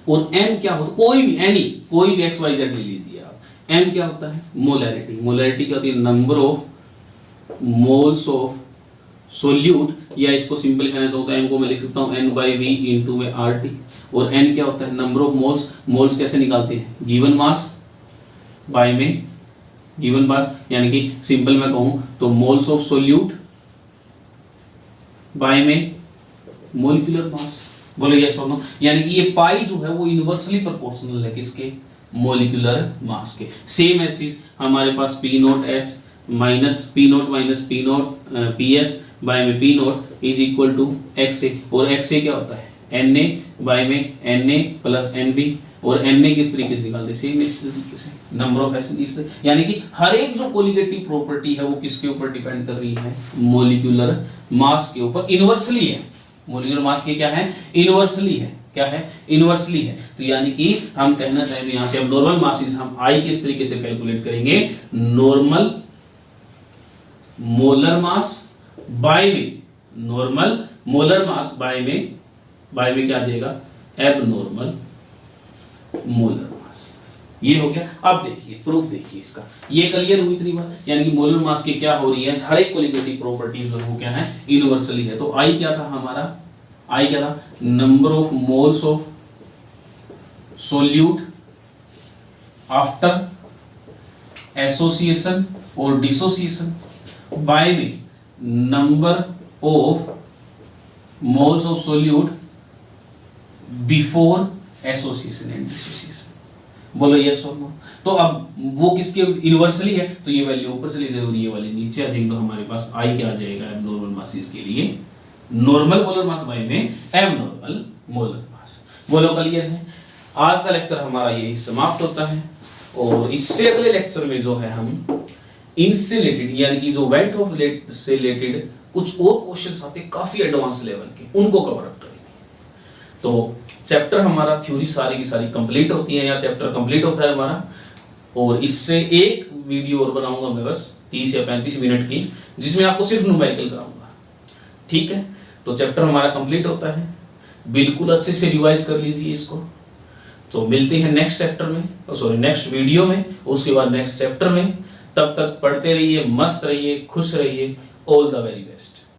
और M क्या होता है, कोई भी एनी, कोई भी XYZ ले लीजिए आप, M क्या होता है, मोलैरिटी। मोलैरिटी क्या होती है, number of moles of solute, या इसको सिंपल कहना चाहता हूं M को मैं लिख सकता हूं N/V इंटू में RT, और N क्या होता है, नंबर ऑफ मोल्स। मोल्स कैसे निकालते हैं, गिवन मास बाय में गिवन मास, यानी कि सिंपल मैं कहूं तो मोल्स ऑफ सोल्यूट बाय में मोलिकुलर मास। बोलो यस और नो, यानी कि ये पाई जो है वो इनवर्सली प्रोपोर्शनल है किसके, मोलिकुलर मास के। सेम एज इज हमारे पास P0S minus P0 minus P0 PS by में P0 is equal to XA, और XA क्या होता है, Na बाय में Na प्लस NB, और Na किस तरीके से निकालते हैं, सेम इस तरीके से, नंबर ऑफ एसिड, यानी कि हर एक जो कोलिगेटिव प्रॉपर्टी है वो किसके ऊपर डिपेंड कर रही है, मोलिकुलर मास के ऊपर, इनवर्सली है। मोलिकुलर मास के क्या है, इनवर्सली है, क्या है, इनवर्सली है। तो यानी कि हम कहना चाहेंगे यहां से अब नॉर्मल मासेस हम आई किस तरीके से कैलकुलेट करेंगे, नॉर्मल मोलर मास बाय में, नॉर्मल मोलर मास बाय में क्या आ जाएगा, एबनॉर्मल मोलर मास। ये हो गया। अब देखिए प्रूफ देखिए इसका, ये क्लियर हुई इतनी बात, यानी कि मोलर मास की क्या हो रही है, हर एक कोलिगेटिव प्रॉपर्टीज वो क्या है, यूनिवर्सली है। तो आई क्या था हमारा, आई क्या था, number of moles of solute after association और डिसोसिएशन बाय में number of moles of solute before association and dissociation. बोलो यस और नो। तो अब वो किसके यूनिवर्सली है, तो ये वैल्यू ऊपर चली जाएगी, ये वाली नीचे आ जाएगी। तो हमारे पास आई क्या आ जाएगा, एबनॉर्मल मासेस के लिए नॉर्मल मोलर मास बाय में एबनॉर्मल मोलर मास। बोलो क्लियर है। आज का लेक्चर हमारा यही समाप्त होता है और इससे अगले लेक्चर में जो है हम इनसे रिलेटेड यानी कि जो वेल्थ ऑफ से रिलेटेड कुछ और क्वेश्चंस आते हैं काफी एडवांस लेवल के, उनको कवर अप करेंगे। तो चैप्टर हमारा थ्योरी सारी की सारी कंप्लीट होती है, या चैप्टर कंप्लीट होता है हमारा। और इससे एक वीडियो और बनाऊंगा मैं बस 30 या 35 मिनट की, जिसमें आपको सिर्फ न्यूमेरिकल कराऊंगा, ठीक है। तो चैप्टर हमारा कंप्लीट होता है, बिल्कुल अच्छे से रिवाइज कर लीजिए इसको। तो मिलते हैं नेक्स्ट चैप्टर में, सॉरी नेक्स्ट वीडियो में, उसके बाद नेक्स्ट चैप्टर में। तब तक पढ़ते रहिए, मस्त रहिए, खुश रहिए। All the very best.